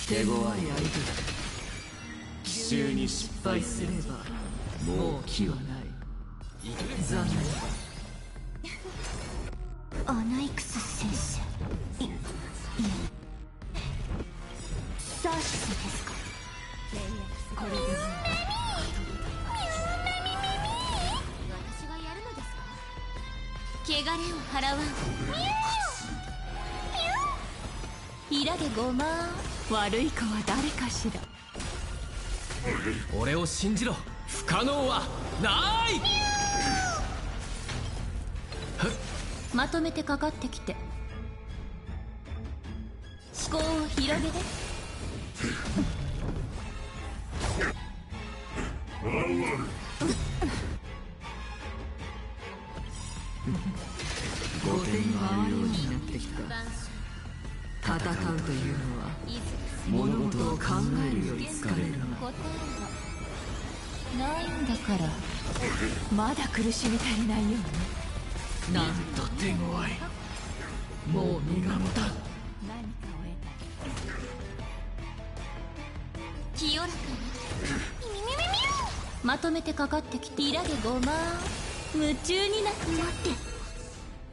手強い相手だ。奇襲に失敗すればもう気はない。残念。アナイクス先生、いえサーシスですか。これで私がやるのですか。汚れを払わん。イラでごまん。悪い子は誰かしら。俺を信じろ。不可能はない。まとめてかかってきて。思考を広げて。5点が合うようになってきた。戦うというのは物事を考えるより疲れるな。ないんだから。まだ苦しみ足りないようね。なんと手強い。もう身が持たん。何かを得た。清らかにまとめてかかってきて。イラでごまん。夢中になって。待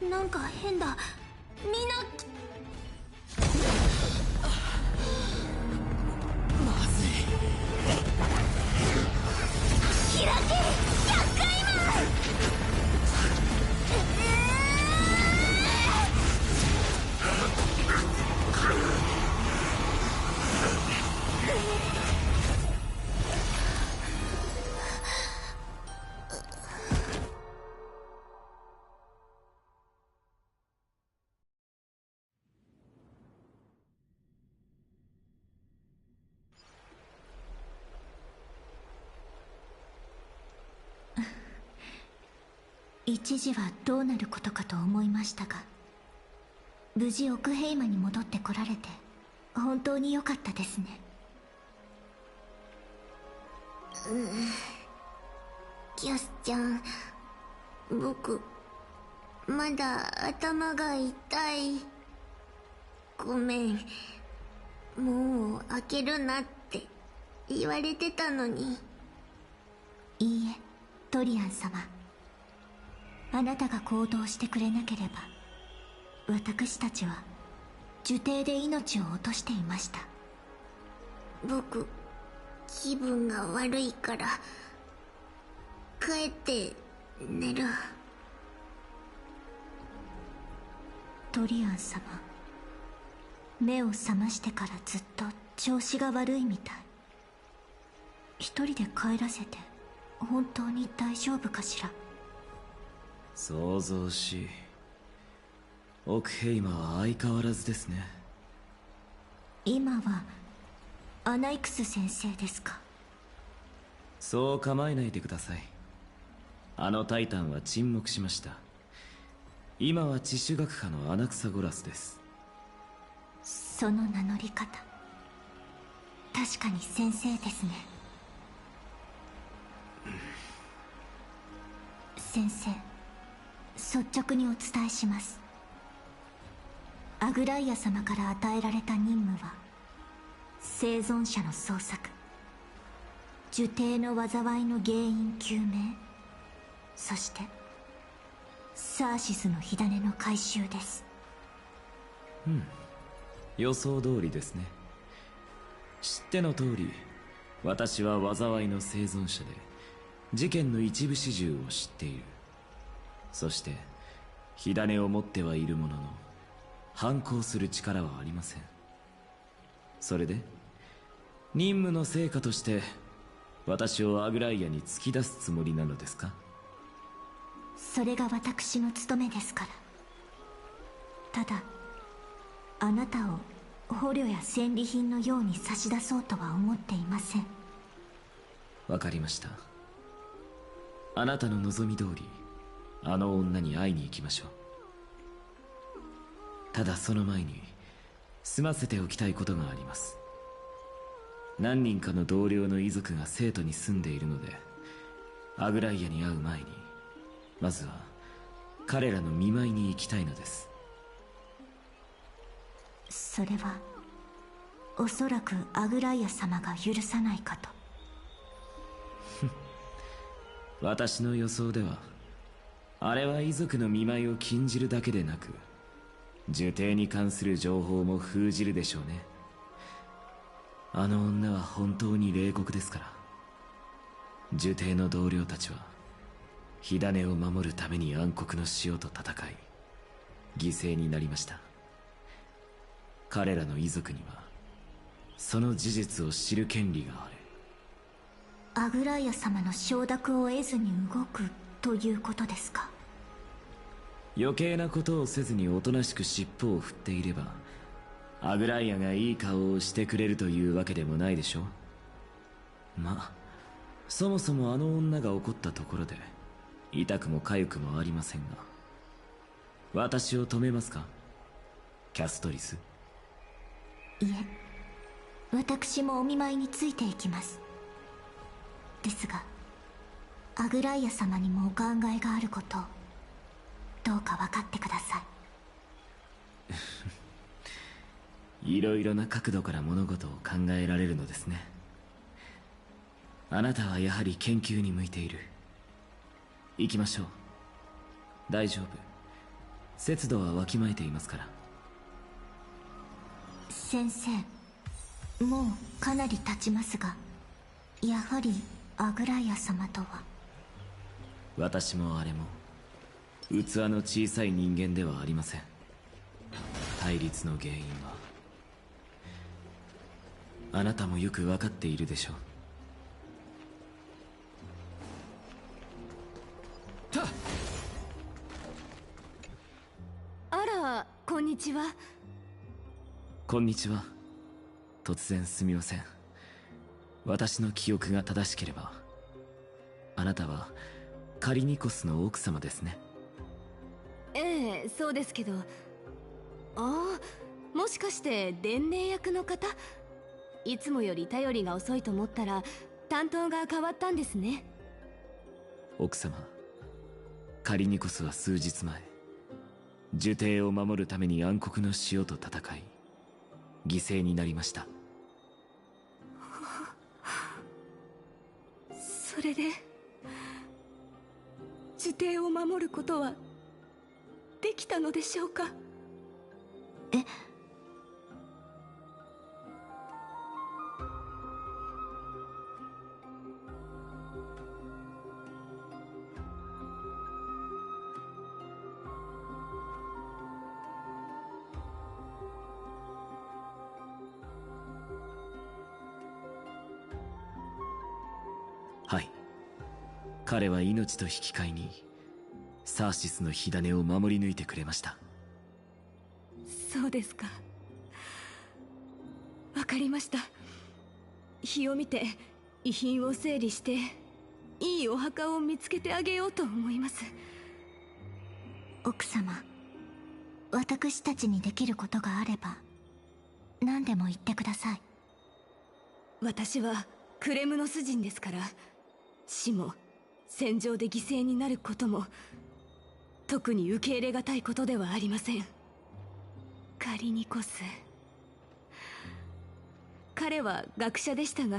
って、なんか変だ。みんなまずい。開け100回マン。一時はどうなることかと思いましたが、無事奥平間に戻ってこられて本当に良かったですね。キャスちゃん、僕まだ頭が痛い。ごめん、もう開けるなって言われてたのに。いいえ、トリアン様、あなたが行動してくれなければ私たちは呪帝で命を落としていました。僕気分が悪いから帰って寝る。トリアン様、目を覚ましてからずっと調子が悪いみたい。一人で帰らせて本当に大丈夫かしら。想像しい。奥平間は相変わらずですね。今はアナイクス先生ですか。そう構えないでください。あのタイタンは沈黙しました。今は地種学派のアナクサゴラスです。その名乗り方、確かに先生ですね。先生、率直にお伝えします。アグライア様から与えられた任務は生存者の捜索、呪帝の災いの原因究明、そしてサーシスの火種の回収です。予想通りですね。知っての通り、私は災いの生存者で事件の一部始終を知っている。そして火種を持ってはいるものの反抗する力はありません。それで任務の成果として私をアグライアに突き出すつもりなのですか。それが私の務めですから。ただあなたを捕虜や戦利品のように差し出そうとは思っていません。わかりました。あなたの望み通りあの女に会いに行きましょう。ただその前に済ませておきたいことがあります。何人かの同僚の遺族が生徒に住んでいるので、アグライアに会う前にまずは彼らの見舞いに行きたいのです。それはおそらくアグライア様が許さないかと。私の予想ではあれは遺族の見舞いを禁じるだけでなく呪帝に関する情報も封じるでしょうね。あの女は本当に冷酷ですから。呪帝の同僚たちは火種を守るために暗黒の潮と戦い犠牲になりました。彼らの遺族にはその事実を知る権利がある。アグライア様の承諾を得ずに動くということですか？余計なことをせずにおとなしく尻尾を振っていればアグライアがいい顔をしてくれるというわけでもないでしょう。まあそもそもあの女が怒ったところで痛くも痒くもありませんが、私を止めますかキャストリス？いえ、私もお見舞いについていきます。ですがアグライア様にもお考えがあることをどうか分かってください。いろいろな角度から物事を考えられるのですね。あなたはやはり研究に向いている。行きましょう。大丈夫、節度はわきまえていますから。先生、もうかなり経ちますが、やはりアグライア様とは。私もあれも器の小さい人間ではありません。対立の原因はあなたもよく分かっているでしょう。あら、こんにちは。こんにちは。突然すみません。私の記憶が正しければあなたはカリニコスの奥様ですね。ええ、そうですけど。ああ、もしかして伝令役の方？いつもより頼りが遅いと思ったら担当が変わったんですね。奥様、カリニコスは数日前呪帝を守るために暗黒の潮と戦い犠牲になりました。それで呪帝を守ることはできたのでしょうか？え？はい、彼は命と引き換えにサーシスの火種を守り抜いてくれました。そうですか。わかりました。日を見て遺品を整理していいお墓を見つけてあげようと思います。奥様、私たちにできることがあれば何でも言ってください。私はクレムノス人ですから、死も戦場で犠牲になることも特に受け入れがたいことではありません。カリニコス、彼は学者でしたが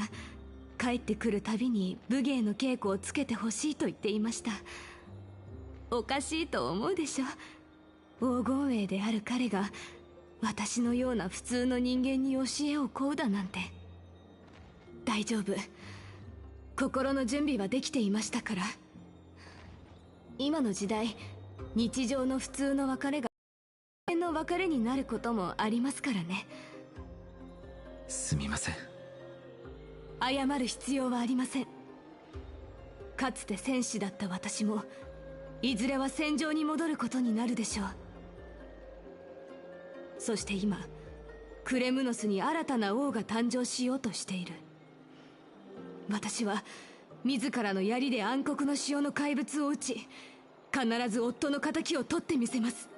帰ってくるたびに武芸の稽古をつけてほしいと言っていました。おかしいと思うでしょ。黄金栄である彼が私のような普通の人間に教えを請うだなんて。大丈夫、心の準備はできていましたから。今の時代、日常の普通の別れが永遠の別れになることもありますからね。すみません。謝る必要はありません。かつて戦士だった私もいずれは戦場に戻ることになるでしょう。そして今クレムノスに新たな王が誕生しようとしている。私は自らの槍で暗黒の潮の怪物を撃ち、必ず夫の仇を取ってみせます。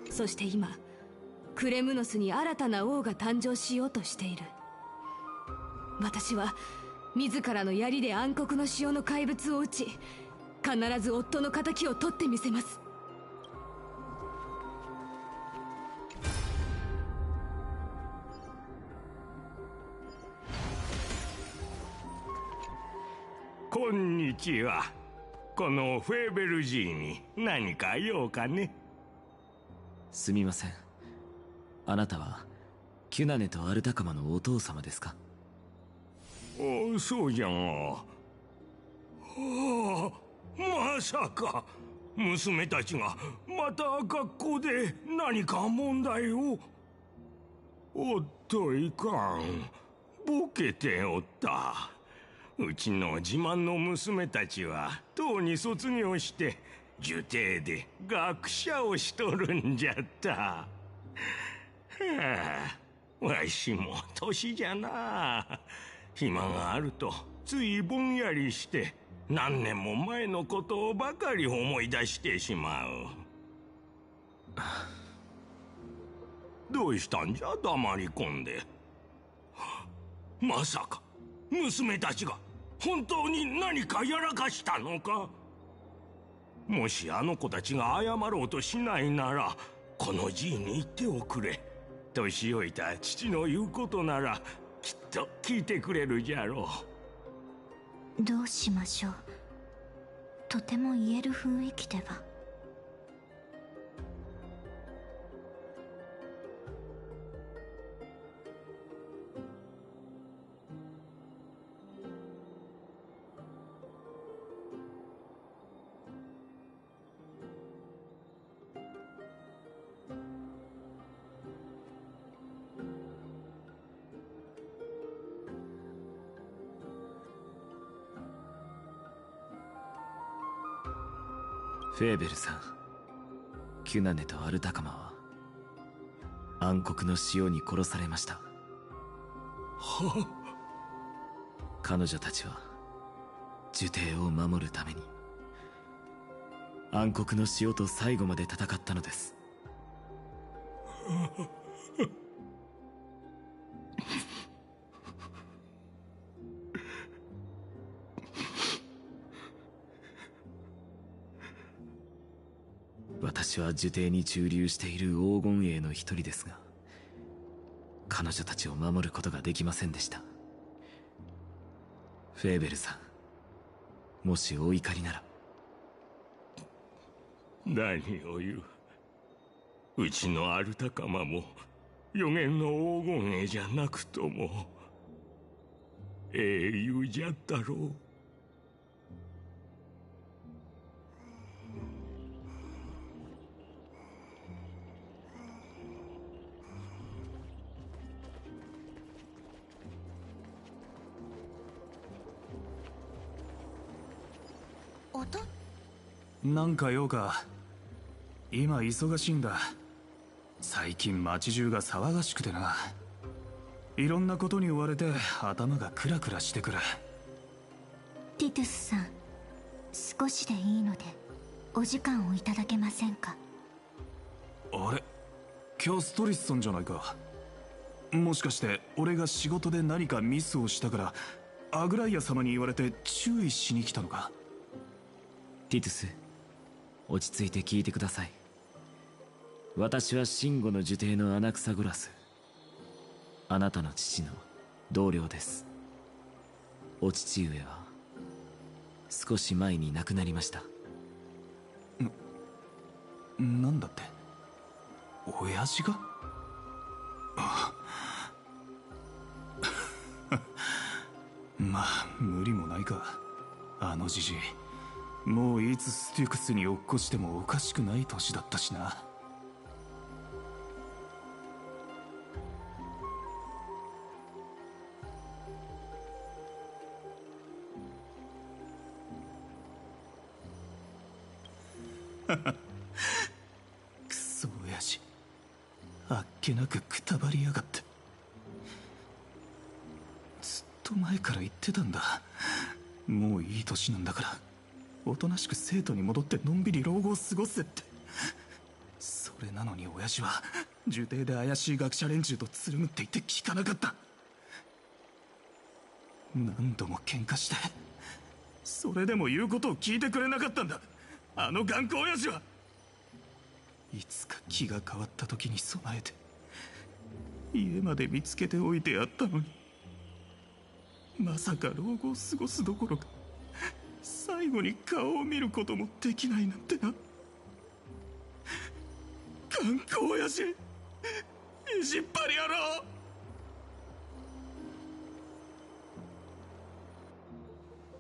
そして今クレムノスに新たな王が誕生しようとしている。私は自らの槍で暗黒の潮の怪物を撃ち、必ず夫の仇を取ってみせます。こんにちは。このフェーベルジーに何か用かね。すみません。あなたはキュナネとアルタカマのお父様ですか？お、そうじゃが。はあ、まさか娘たちがまた学校で何か問題を。おっといかん、ボケておった。うちの自慢の娘たちはとうに卒業して呪帝で学者をしとるんじゃった。はあ、わしも年じゃな。暇があるとついぼんやりして何年も前のことばかり思い出してしまう。どうしたんじゃ、黙り込んで。まさか娘たちが本当に何かやらかしたのか？もしあの子たちが謝ろうとしないなら、このじいに言っておくれ。年老いた父の言うことならきっと聞いてくれるじゃろう。どうしましょう。とても言える雰囲気では。フェーベルさん、キュナネとアルタカマは暗黒の潮に殺されました。は？彼女たちは呪帝を守るために暗黒の潮と最後まで戦ったのです。私は呪帝に駐留している黄金衛の一人ですが、彼女たちを守ることができませんでした。フェーベルさん、もしお怒りなら。何を言う。うちのアルタカマも予言の黄金衛じゃなくとも英雄じゃったろう。なんか用か。今忙しいんだ。最近街中が騒がしくてな。いろんなことに追われて頭がクラクラしてくる。ティトゥスさん、少しでいいのでお時間をいただけませんか？あれ、キャストリスさんじゃないか。もしかして俺が仕事で何かミスをしたからアグライア様に言われて注意しに来たのか？ティトゥス、落ち着いて聞いてください。私はシンゴの呪帝のアナクサゴラス、あなたの父の同僚です。お父上は少し前に亡くなりました。なんだって？親父が？まあ無理もないか。あのじじいもういつステュクスに落っこちてもおかしくない年だったしな。クソ親父、あっけなくくたばりやがって。ずっと前から言ってたんだ。もういい年なんだからおとなしく生徒に戻ってのんびり老後を過ごせって。それなのに親父は呪帝で怪しい学者連中とつるむって言って聞かなかった。何度も喧嘩してそれでも言うことを聞いてくれなかったんだ、あの頑固親父は。いつか気が変わった時に備えて家まで見つけておいてやったのに、まさか老後を過ごすどころか最後に顔を見ることもできないなんてな。頑固親父、意地っ張り野郎。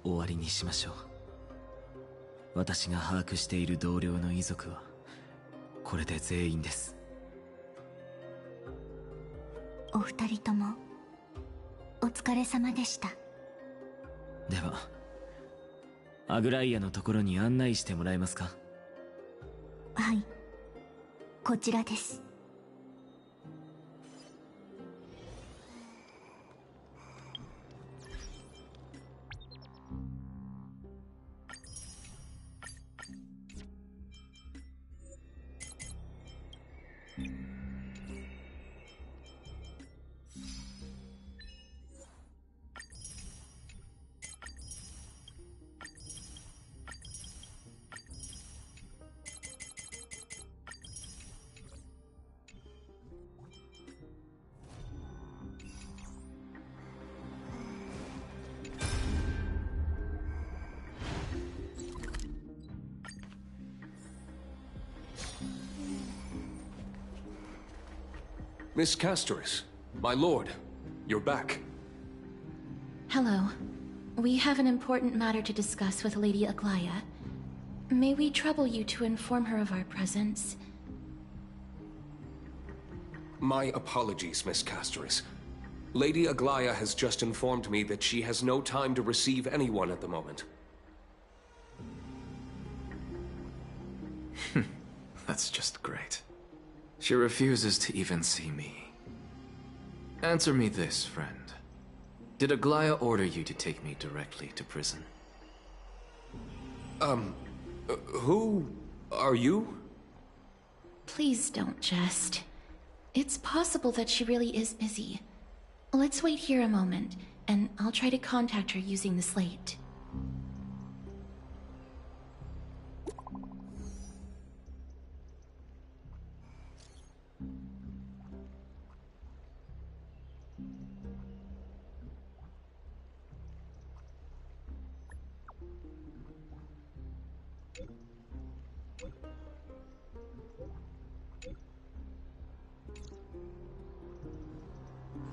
終わりにしましょう。私が把握している同僚の遺族はこれで全員です。お二人ともお疲れ様でした。ではアグライアのところに案内してもらえますか？はい、こちらです。Miss Castoris, my lord, you're back. Hello. We have an important matter to discuss with Lady Aglaya. May we trouble you to inform her of our presence? My apologies, Miss Castoris. Lady Aglaya has just informed me that she has no time to receive anyone at the moment. That's just great. She refuses to even see me. Answer me this, friend. Did Aglaya order you to take me directly to prison? Who are you? Please don't jest. It's possible that she really is busy. Let's wait here a moment, and I'll try to contact her using the slate.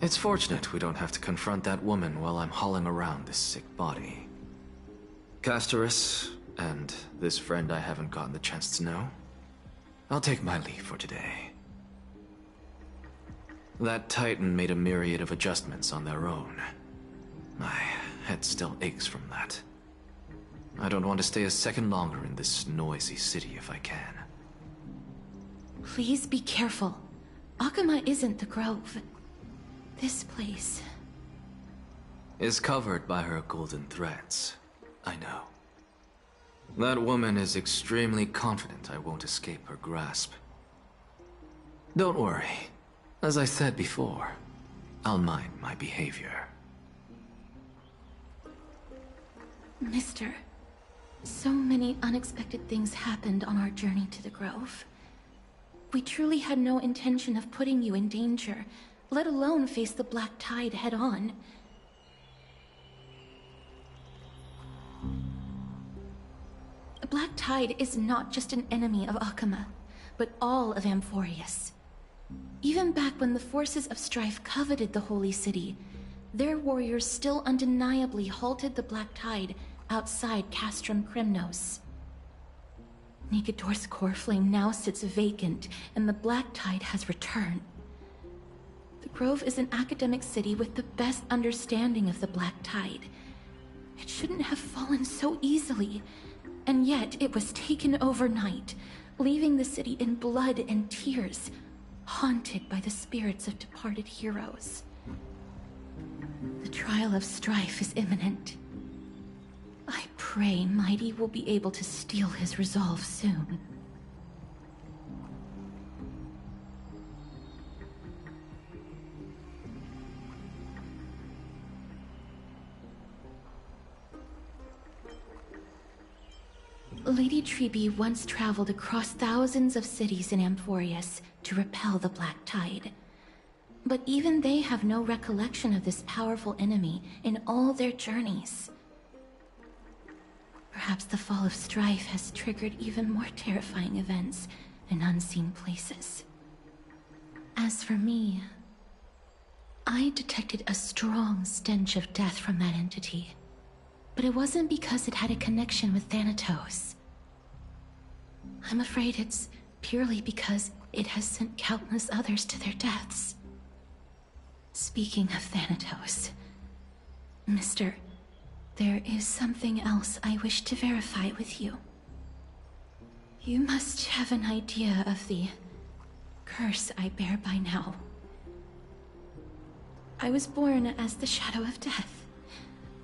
It's fortunate we don't have to confront that woman while I'm hauling around this sick body. Castoris, and this friend I haven't gotten the chance to know, I'll take my leave for today. That Titan made a myriad of adjustments on their own. My head still aches from that. I don't want to stay a second longer in this noisy city if I can. Please be careful. Akuma isn't the Grove. This place is covered by her golden threads. I know. That woman is extremely confident I won't escape her grasp. Don't worry. As I said before, I'll mind my behavior. Mister, so many unexpected things happened on our journey to the Grove. We truly had no intention of putting you in danger, let alone face the Black Tide head-on. Black Tide is not just an enemy of Akuma, but all of Amphorius. Even back when the forces of strife coveted the Holy City, their warriors still undeniably halted the Black Tide outside Castrum Krymnos. Nigador's core flame now sits vacant, and the Black Tide has returned. The Grove is an academic city with the best understanding of the Black Tide. It shouldn't have fallen so easily, and yet it was taken overnight, leaving the city in blood and tears, haunted by the spirits of departed heroes. The trial of strife is imminent. I pray Mighty will be able to steel his resolve soon. Lady Trebe once traveled across thousands of cities in Amphorius to repel the Black Tide. But even they have no recollection of this powerful enemy in all their journeys. Perhaps the fall of Strife has triggered even more terrifying events in unseen places. As for me, I detected a strong stench of death from that entity. But it wasn't because it had a connection with Thanatos. I'm afraid it's purely because it has sent countless others to their deaths. Speaking of Thanatos, Mister, there is something else I wish to verify with you. You must have an idea of the curse I bear by now. I was born as the shadow of death,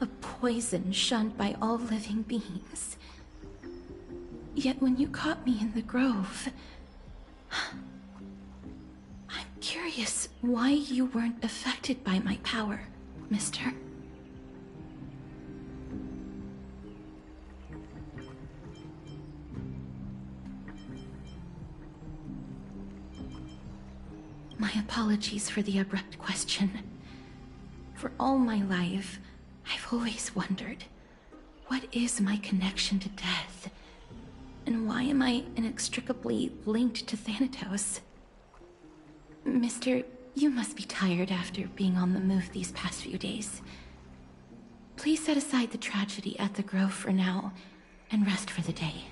a poison shunned by all living beings. Yet when you caught me in the grove, I'm curious why you weren't affected by my power, Mister. My apologies for the abrupt question. For all my life, I've always wondered, what is my connection to death? And why am I inextricably linked to Thanatos? Mister, you must be tired after being on the move these past few days. Please set aside the tragedy at the Grove for now, and rest for the day.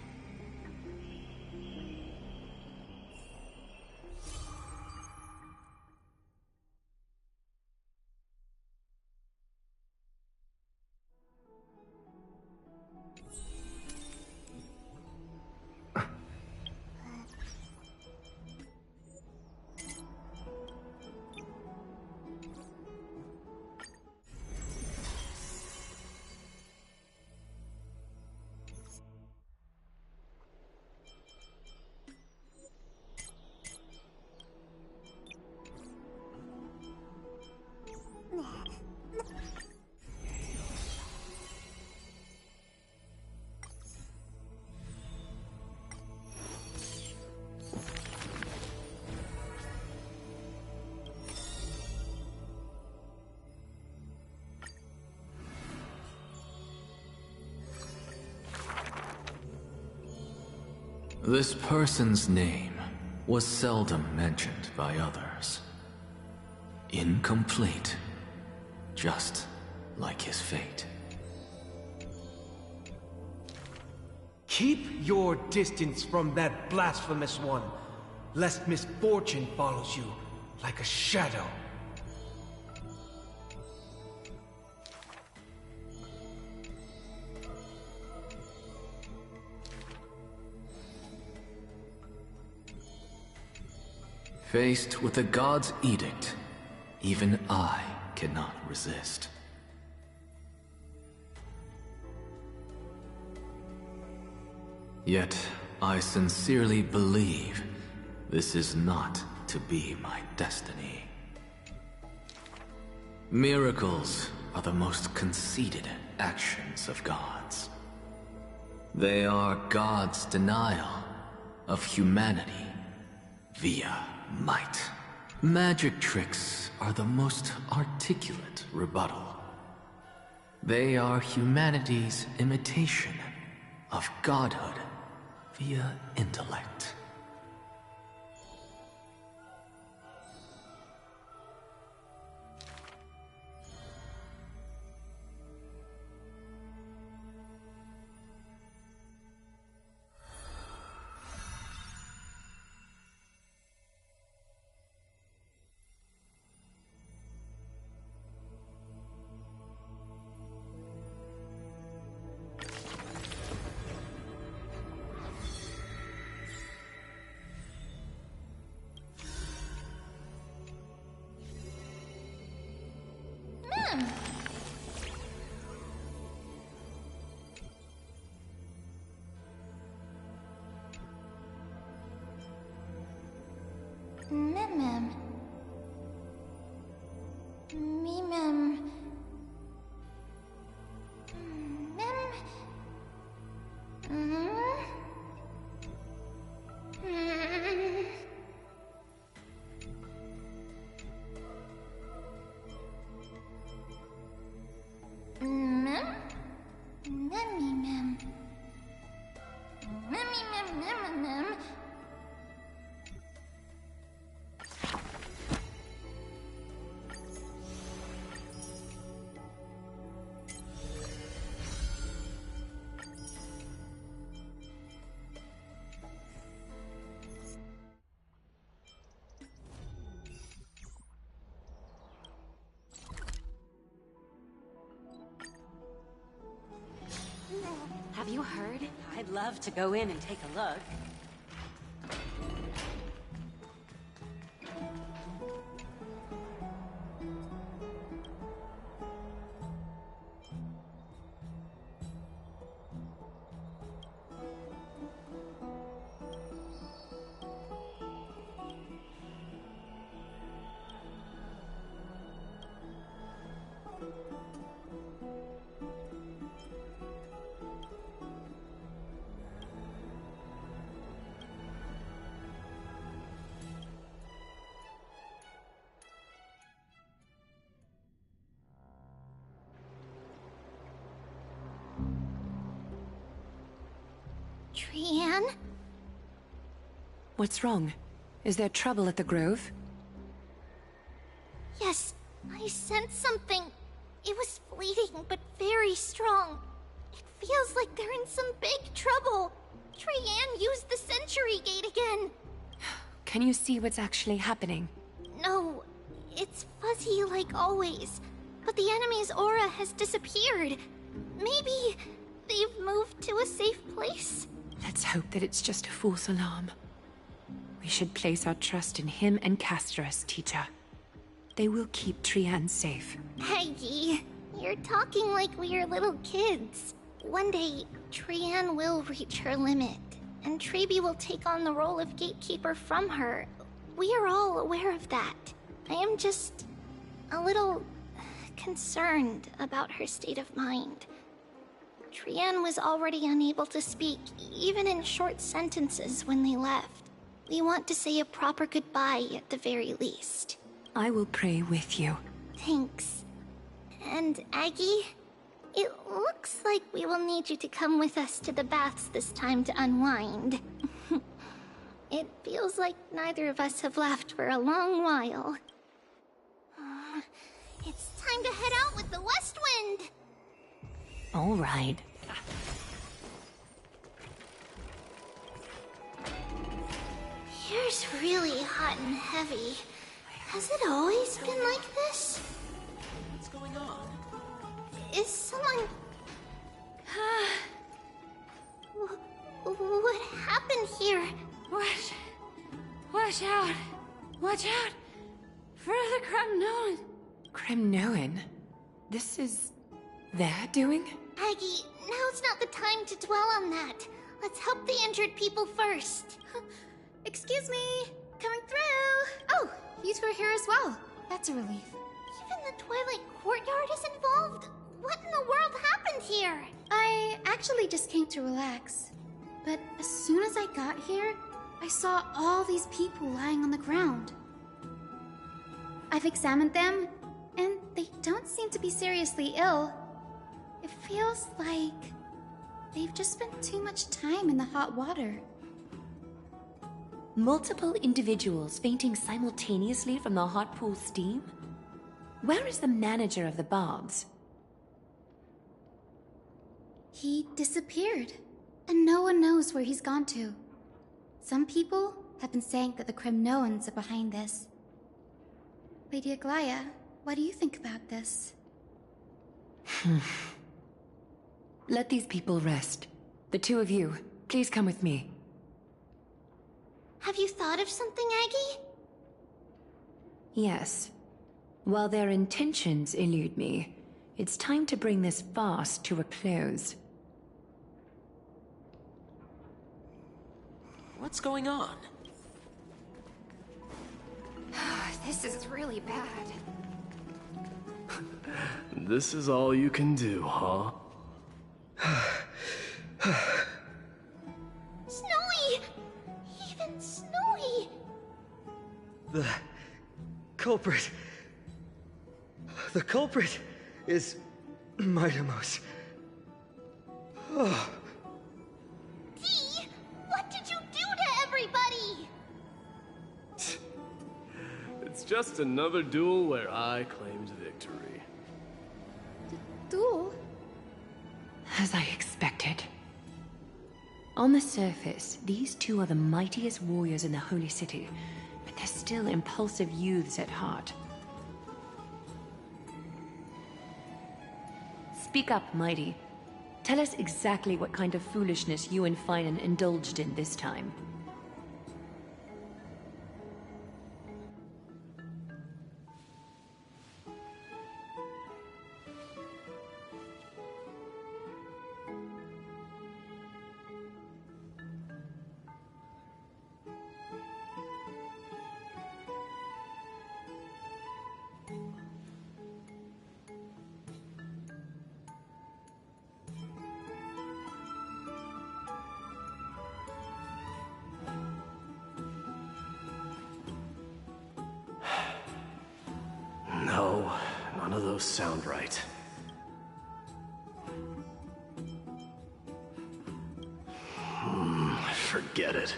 This person's name was seldom mentioned by others. Incomplete, just like his fate. Keep your distance from that blasphemous one, lest misfortune follows you like a shadow. Faced with the god's edict, even I cannot resist. Yet, I sincerely believe this is not to be my destiny. Miracles are the most conceited actions of gods. They are God's denial of humanity via might. Magic tricks are the most articulate rebuttal. They are humanity's imitation of godhood via intellect. Mem. Mem. you heard? I'd love to go in and take a look. Trianne? What's wrong? Is there trouble at the Grove? Yes, I sensed something. It was fleeting, but very strong. It feels like they're in some big trouble. Trianne used the Century Gate again. Can you see what's actually happening? No, it's fuzzy like always. But the enemy's aura has disappeared. Maybe they've moved to a safe place? Let's hope that it's just a false alarm. We should place our trust in him and Castorus, teacher. They will keep Trianne safe. Peggy, you're talking like we are little kids. One day, Trianne will reach her limit, and Trebi will take on the role of gatekeeper from her. We are all aware of that. I am just a little concerned about her state of mind. Trianne was already unable to speak, even in short sentences when they left. We want to say a proper goodbye at the very least. I will pray with you. Thanks. And Aggie, it looks like we will need you to come with us to the baths this time to unwind. It feels like neither of us have laughed for a long while. It's time to head out with the West Wind! All right. Here's really hot and heavy. Has it always been like this? What's going on? Is someone... What happened here? Watch out! Watch out! For the Kremnoan! Kremnoan? This is... their doing? Aggie, now's not the time to dwell on that. Let's help the injured people first. Excuse me! Coming through! Oh, you two are here as well. That's a relief. Even the Twilight Courtyard is involved? What in the world happened here? I actually just came to relax. But as soon as I got here, I saw all these people lying on the ground. I've examined them, and they don't seem to be seriously ill. It feels like they've just spent too much time in the hot water. Multiple individuals fainting simultaneously from the hot pool steam? Where is the manager of the baths? He disappeared, and no one knows where he's gone to. Some people have been saying that the Kremnoans are behind this. Lady Aglaya, what do you think about this? Let these people rest. The two of you, please come with me. Have you thought of something, Aggie? Yes. While their intentions elude me, it's time to bring this farce to a close. What's going on? This is really bad. This is all you can do, huh? Snowy! Even Snowy! The culprit... The culprit is Mightimos. Oh. Dee! What did you do to everybody? It's just another duel where I claimed victory. Duel? As I expected. On the surface, these two are the mightiest warriors in the Holy City, but they're still impulsive youths at heart. Speak up, Mighty. Tell us exactly what kind of foolishness you and Finan indulged in this time. No, none of those sound right. Forget it.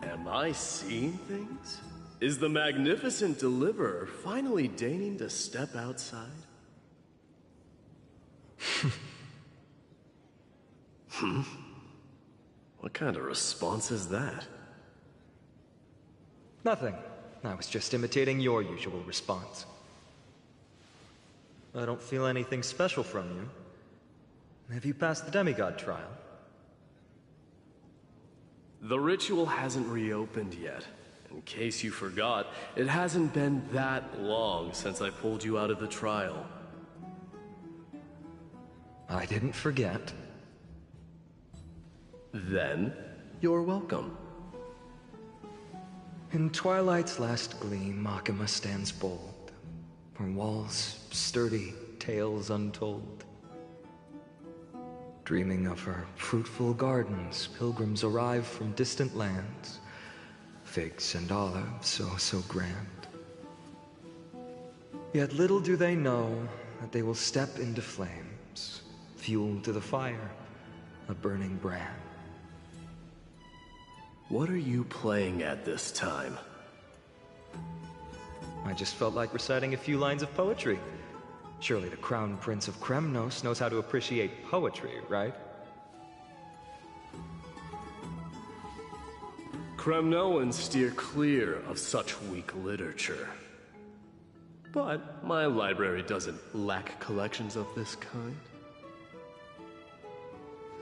Am I seeing things? Is the magnificent deliverer finally deigning to step outside? What kind of response is that? Nothing. I was just imitating your usual response. I don't feel anything special from you. Have you passed the demigod trial? The ritual hasn't reopened yet. In case you forgot, it hasn't been that long since I pulled you out of the trial. I didn't forget. Then, you're welcome. In twilight's last gleam, Makima stands bold. Her walls sturdy, tales untold. Dreaming of her fruitful gardens, pilgrims arrive from distant lands. Figs and olives, so grand. Yet little do they know that they will step into flames, fuel to the fire, a burning brand. What are you playing at this time? I just felt like reciting a few lines of poetry. Surely the Crown Prince of Kremnos knows how to appreciate poetry, right? Kremnoans steer clear of such weak literature. But my library doesn't lack collections of this kind.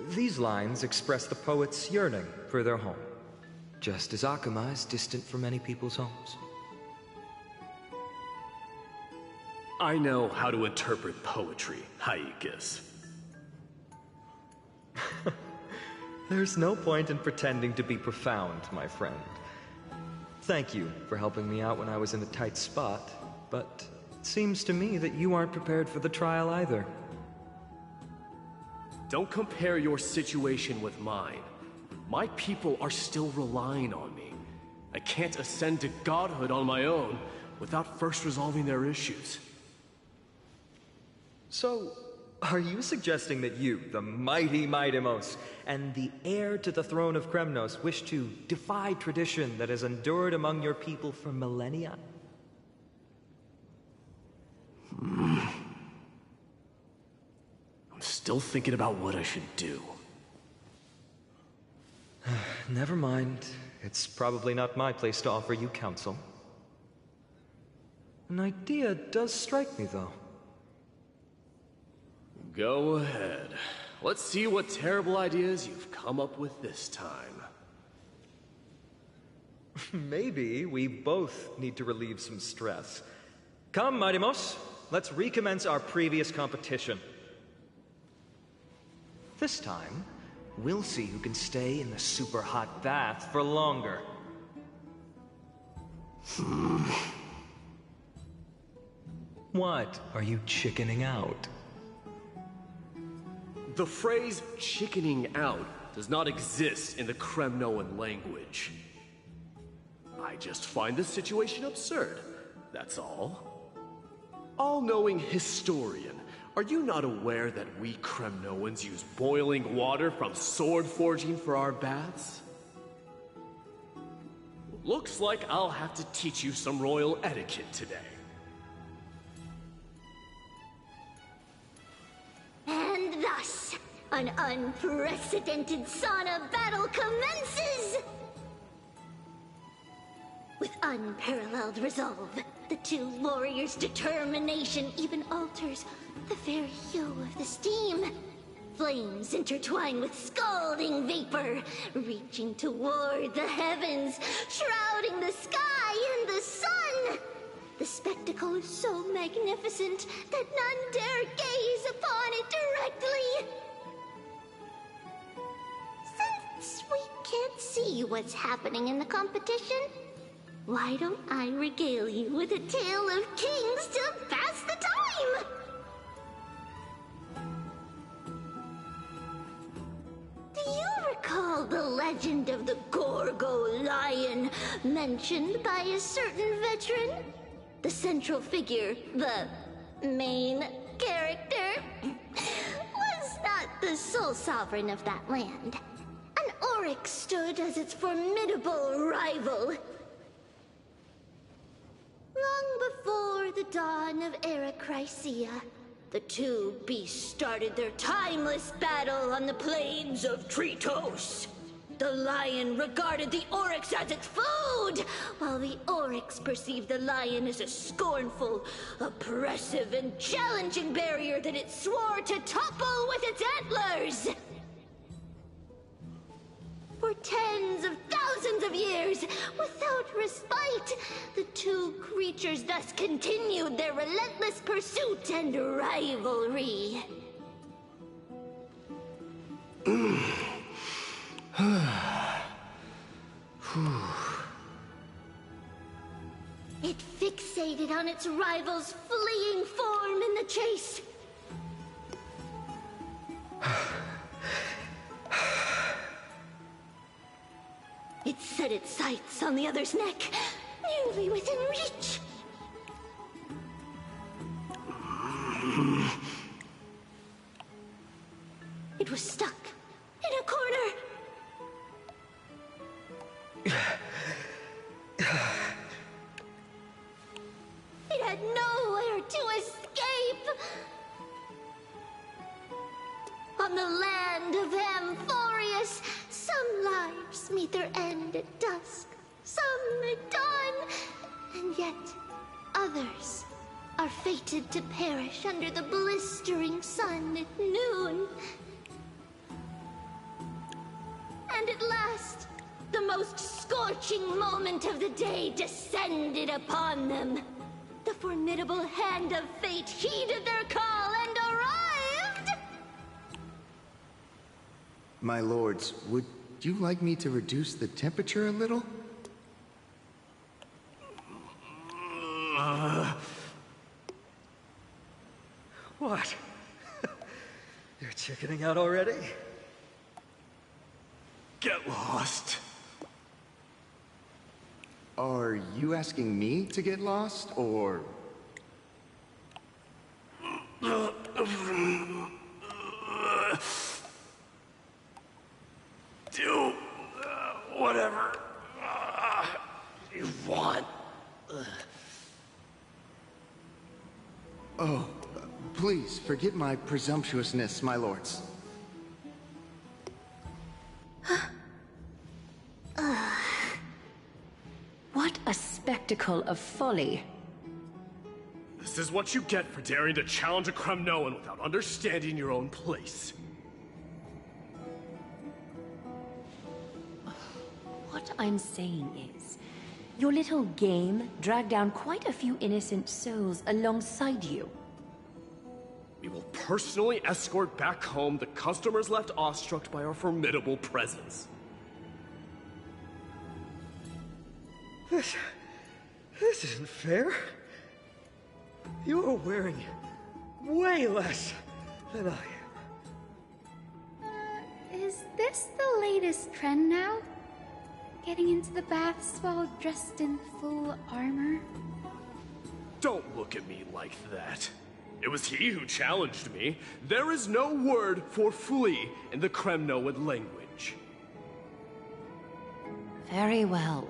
These lines express the poet's yearning for their home, just as Akuma is distant from many people's homes. I know how to interpret poetry, Haikis. There's no point in pretending to be profound, my friend. Thank you for helping me out when I was in a tight spot, but it seems to me that you aren't prepared for the trial either. Don't compare your situation with mine. My people are still relying on me. I can't ascend to godhood on my own without first resolving their issues. So, are you suggesting that you, the mighty Mightimos, and the heir to the throne of Kremnos, wish to defy tradition that has endured among your people for millennia? I'm still thinking about what I should do. Never mind. It's probably not my place to offer you counsel. An idea does strike me, though. Go ahead. Let's see what terrible ideas you've come up with this time. Maybe we both need to relieve some stress. Come, Mightimos, let's recommence our previous competition. This time, we'll see who can stay in the super hot bath for longer. What? Are you chickening out? The phrase chickening out does not exist in the Kremnoan language. I just find this situation absurd, that's all. All-knowing historian, are you not aware that we Kremnoans use boiling water from sword forging for our baths? Looks like I'll have to teach you some royal etiquette today. And thus, an unprecedented sauna battle commences! With unparalleled resolve. The two warriors' determination even alters the very hue of the steam. Flames intertwine with scalding vapor, reaching toward the heavens, shrouding the sky and the sun. The spectacle is so magnificent that none dare gaze upon it directly. Since we can't see what's happening in the competition, why don't I regale you with a tale of kings to pass the time? Do you recall the legend of the Gorgo lion mentioned by a certain veteran? The central figure, the main character, was not the sole sovereign of that land. An oryx stood as its formidable rival. Long before the dawn of Era Chrysia, the two beasts started their timeless battle on the plains of Tritos. The lion regarded the oryx as its food, while the oryx perceived the lion as a scornful, oppressive, and challenging barrier that it swore to topple with its antlers. For tens of thousands of years, without respite, the two creatures thus continued their relentless pursuit and rivalry. It fixated on its rival's fleeing form in the chase. It set its sights on the other's neck, nearly within reach. It was stuck in a corner. It had nowhere to escape. On the land of Amphorius, some lives meet their end at dusk, some at dawn, and yet others are fated to perish under the blistering sun at noon. And at last, the most scorching moment of the day descended upon them. The formidable hand of fate heeded their call and arrived! My lords, would you like me to reduce the temperature a little? What? You're chickening out already? Get lost. Are you asking me to get lost, or... Do whatever you want. Oh, please forgive my presumptuousness, my lords. What a spectacle of folly. This is what you get for daring to challenge a Kremnoan without understanding your own place. What I'm saying is, your little game dragged down quite a few innocent souls alongside you. We will personally escort back home the customers left awestruck by our formidable presence. This isn't fair. You are wearing way less than I am. Is this the latest trend now? Getting into the baths while dressed in full armor? Don't look at me like that. It was he who challenged me. There is no word for flee in the Kremnoan language. Very well.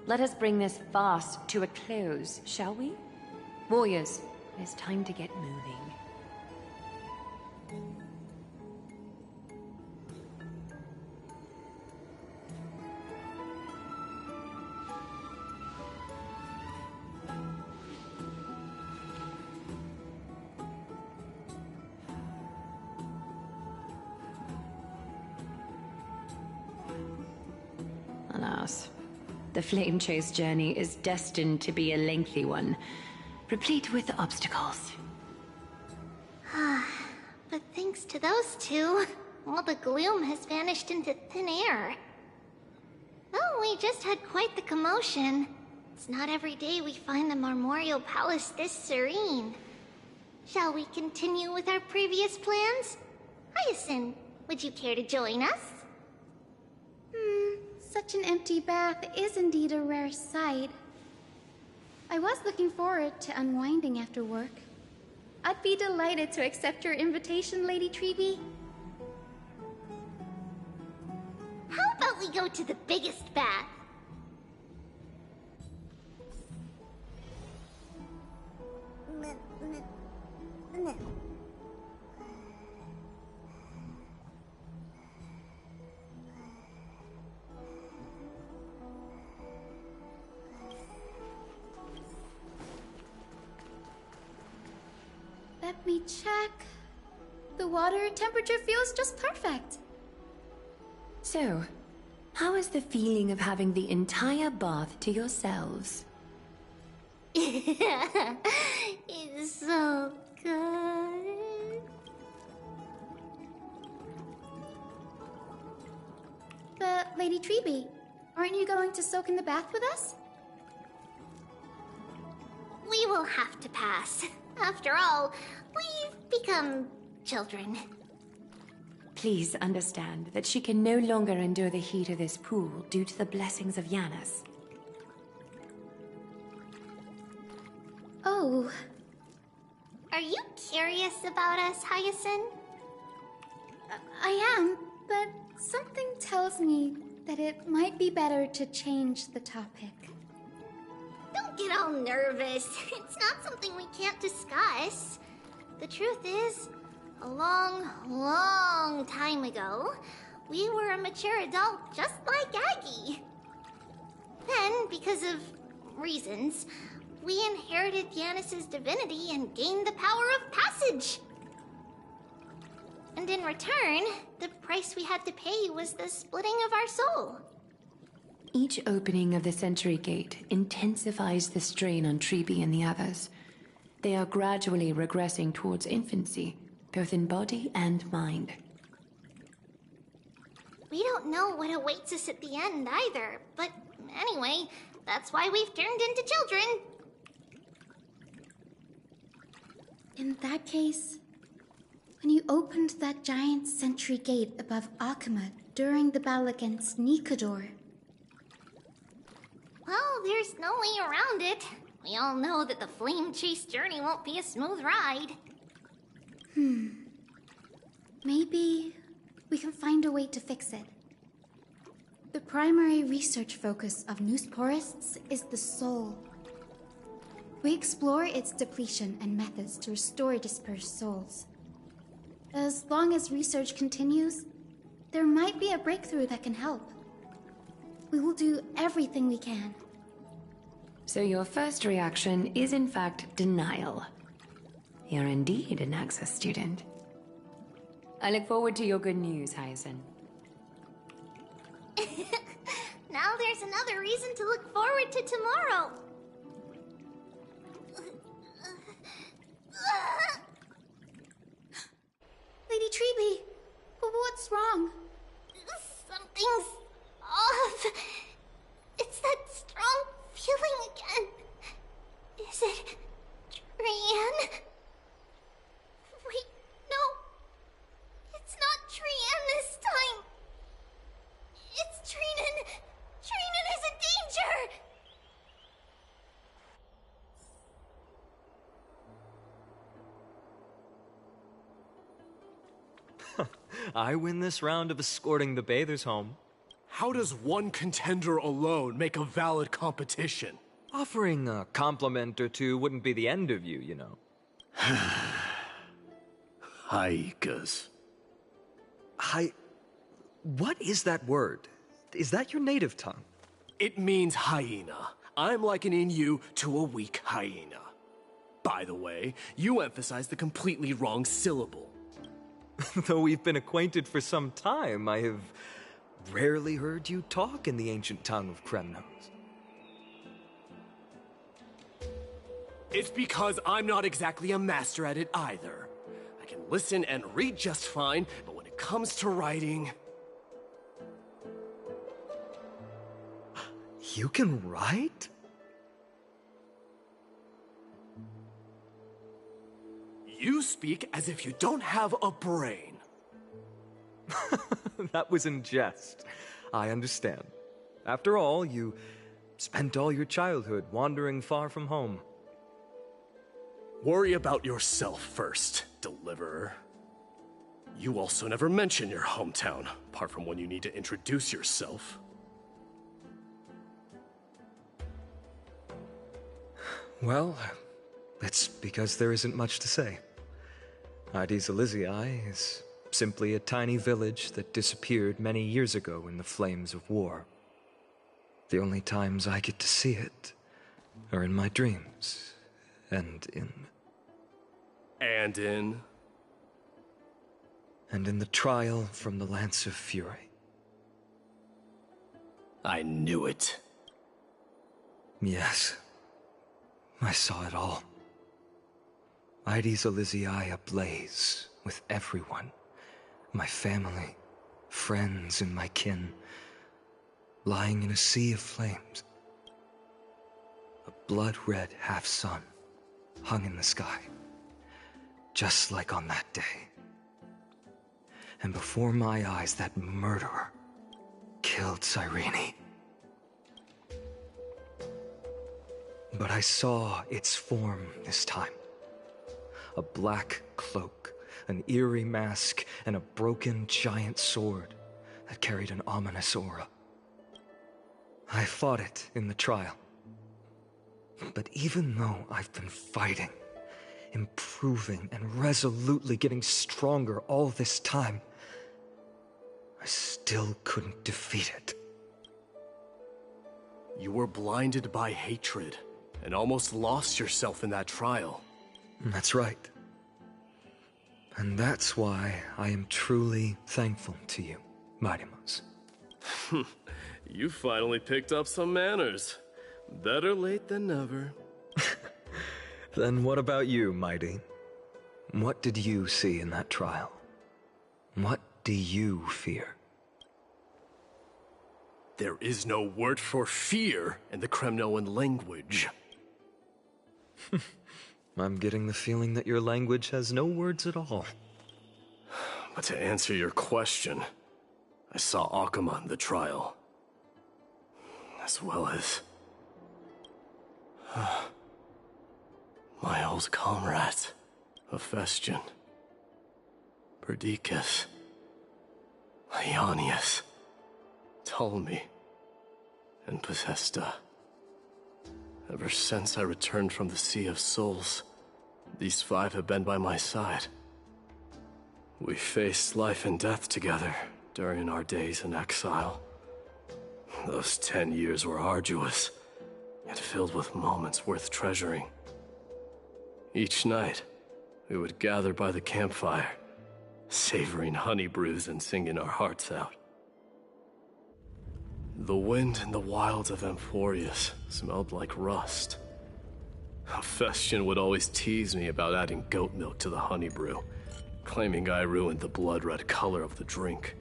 Let us bring this farce to a close, shall we? Warriors, it is time to get moving. the Flame Chase journey is destined to be a lengthy one, replete with obstacles. But thanks to those two, all the gloom has vanished into thin air. Well, we just had quite the commotion. It's not every day we find the Marmoreal Palace this serene. Shall we continue with our previous plans? Hyacinth, would you care to join us? Such an empty bath is indeed a rare sight. I was looking forward to unwinding after work. I'd be delighted to accept your invitation, Lady Treeby. How about we go to the biggest bath? Let me check. The water temperature feels just perfect. So, how is the feeling of having the entire bath to yourselves? It's so good. But, Lady Treeby, aren't you going to soak in the bath with us? We will have to pass. After all, we've become children. Please understand that she can no longer endure the heat of this pool due to the blessings of Yanis. Oh. Are you curious about us, Hyacinth? I am, but something tells me that it might be better to change the topic. Don't get all nervous. It's not something we can't discuss. The truth is, a long, long time ago, we were a mature adult just like Aggie. Then, because of reasons, we inherited Yanis's divinity and gained the power of passage. And in return, the price we had to pay was the splitting of our soul. Each opening of the Century Gate intensifies the strain on Treeby and the others. They are gradually regressing towards infancy, both in body and mind. We don't know what awaits us at the end either, but anyway, that's why we've turned into children. In that case, when you opened that giant Sentry Gate above Akuma during the battle against Nikador, well, there's no way around it. We all know that the Flame Chase journey won't be a smooth ride. Maybe we can find a way to fix it. The primary research focus of Noosporists is the soul. We explore its depletion and methods to restore dispersed souls. As long as research continues, there might be a breakthrough that can help. We will do everything we can. So your first reaction is in fact denial. You're indeed an Access student. I look forward to your good news, Hyacinth. Now there's another reason to look forward to tomorrow. Lady Treeby, what's wrong? Something's off. It's that strong feeling again. Is it Trian? Wait, no. It's not Trian this time. It's Trinan. Trinan is in danger. I win this round of escorting the bathers home. How does one contender alone make a valid competition? Offering a compliment or two wouldn't be the end of you, you know. Haikas. What is that word? Is that your native tongue? It means hyena. I'm likening you to a weak hyena. By the way, you emphasize the completely wrong syllable. Though we've been acquainted for some time, I have rarely heard you talk in the ancient tongue of Kremnos. It's because I'm not exactly a master at it either. I can listen and read just fine, but when it comes to writing... You can write? You speak as if you don't have a brain. That was in jest. I understand. After all, you spent all your childhood wandering far from home. Worry about yourself first, Deliverer. You also never mention your hometown, apart from when you need to introduce yourself. Well, it's because there isn't much to say. Aedes Elysiae is simply a tiny village that disappeared many years ago in the flames of war. The only times I get to see it are in my dreams, and in the trial from the Lance of Fury. I knew it. Yes. I saw it all. Aedes Elysiae ablaze with everyone. My family, friends, and my kin, lying in a sea of flames. A blood-red half-sun hung in the sky, just like on that day. And before my eyes, that murderer killed Cyrene. But I saw its form this time. A black cloak, an eerie mask, and a broken giant sword that carried an ominous aura. I fought it in the trial. But even though I've been fighting, improving, and resolutely getting stronger all this time, I still couldn't defeat it. You were blinded by hatred, and almost lost yourself in that trial. That's right. And that's why I am truly thankful to you, Mightymouse. You finally picked up some manners. Better late than never. Then what about you, Mighty? What did you see in that trial? What do you fear? There is no word for fear in the Kremnoan language. I'm getting the feeling that your language has no words at all. But to answer your question, I saw Akuma in the trial. As well as... my old comrades, Hephaestion, Perdiccas, Ionius, Ptolemy, and Possesta. Ever since I returned from the Sea of Souls, these five have been by my side. We faced life and death together during our days in exile. Those 10 years were arduous, yet filled with moments worth treasuring. Each night, we would gather by the campfire, savoring honey brews and singing our hearts out. The wind in the wilds of Amphorius smelled like rust. Hephaestion would always tease me about adding goat milk to the honey brew, claiming I ruined the blood-red color of the drink.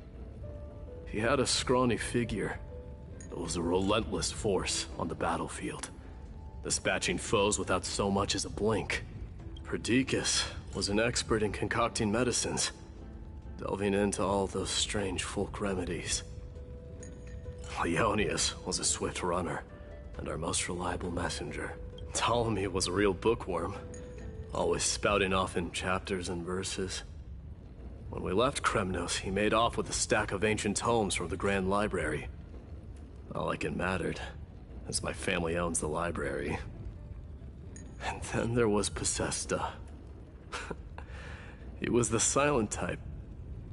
He had a scrawny figure, but was a relentless force on the battlefield, dispatching foes without so much as a blink. Perdiccas was an expert in concocting medicines, delving into all those strange folk remedies. Ionius was a swift runner, and our most reliable messenger. Ptolemy was a real bookworm, always spouting off in chapters and verses. When we left Kremnos, he made off with a stack of ancient tomes from the Grand Library. Not like it mattered, as my family owns the library. And then there was Possesta. He was the silent type,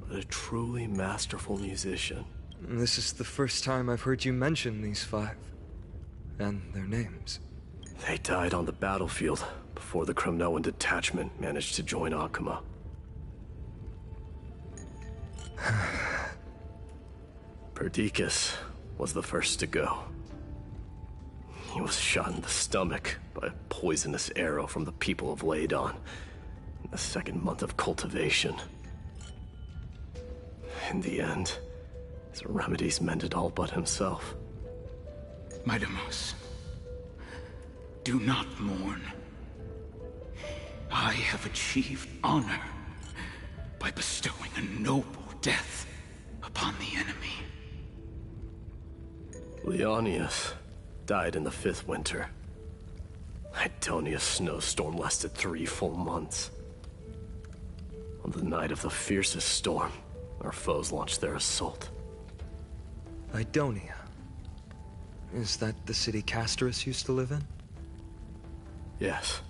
but a truly masterful musician. This is the first time I've heard you mention these five, and their names. They died on the battlefield before the Kremnoan detachment managed to join Akuma. Perdiccas was the first to go. He was shot in the stomach by a poisonous arrow from the people of Ladon in the second month of cultivation. In the end, his remedies mended all but himself. Midamos, do not mourn. I have achieved honor by bestowing a noble death upon the enemy. Leonius died in the 5th winter. Idonia's snowstorm lasted 3 full months. On the night of the fiercest storm, our foes launched their assault. Idonia. Is that the city Castorus used to live in? Yes.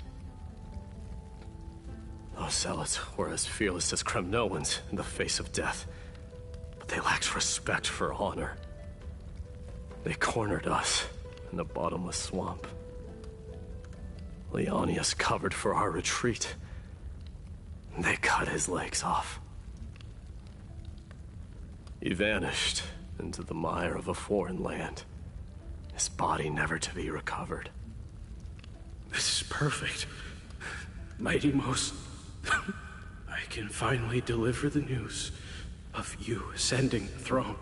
Those zealots were as fearless as Kremnoans in the face of death, but they lacked respect for honor. They cornered us in the bottomless swamp. Leonius covered for our retreat. They cut his legs off. He vanished into the mire of a foreign land, his body never to be recovered. This is perfect. Mighty Most, I can finally deliver the news of you ascending the throne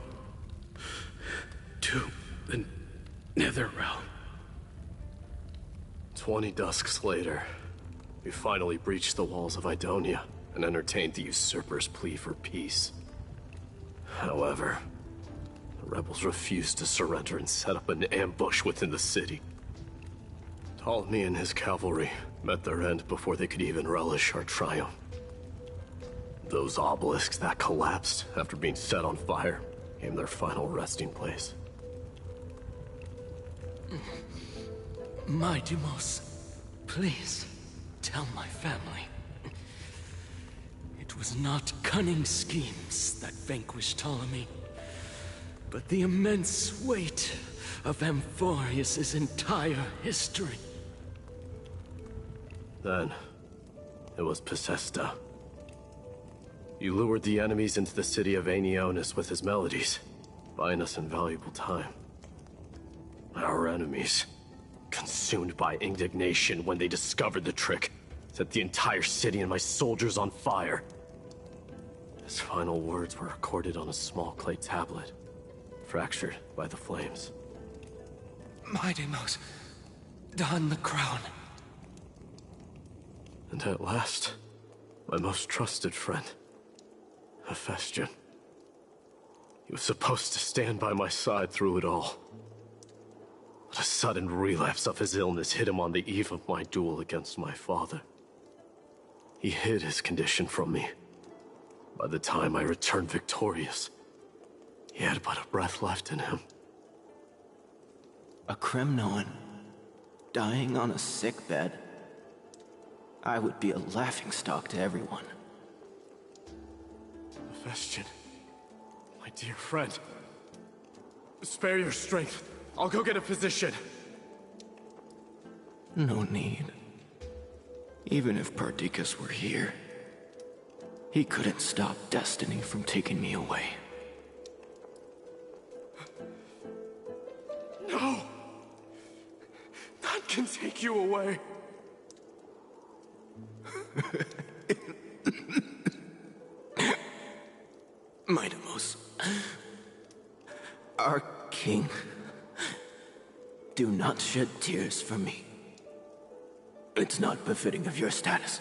to the Netherrealm. 20 dusks later, we finally breached the walls of Idonia and entertained the usurper's plea for peace. However, the rebels refused to surrender and set up an ambush within the city. Ptolemy and his cavalry met their end before they could even relish our triumph. Those obelisks that collapsed after being set on fire became their final resting place. My Deimos, please tell my family. It was not cunning schemes that vanquished Ptolemy, but the immense weight of Amphorius' entire history. Then, it was Pacesta. He lured the enemies into the city of Aenionis with his melodies, buying us invaluable time. Our enemies, consumed by indignation when they discovered the trick, set the entire city and my soldiers on fire. His final words were recorded on a small clay tablet, fractured by the flames. My Deimos, don the crown. And at last, my most trusted friend, Hephaestion. He was supposed to stand by my side through it all. But a sudden relapse of his illness hit him on the eve of my duel against my father. He hid his condition from me. By the time I returned victorious, he had but a breath left in him. A Kremnoan, dying on a sick bed. I would be a laughingstock to everyone. Hephaestion, my dear friend. Spare your strength. I'll go get a physician. No need. Even if Perdiccas were here, he couldn't stop destiny from taking me away. No! None can take you away. Midamos, our king, do not shed tears for me. It's not befitting of your status.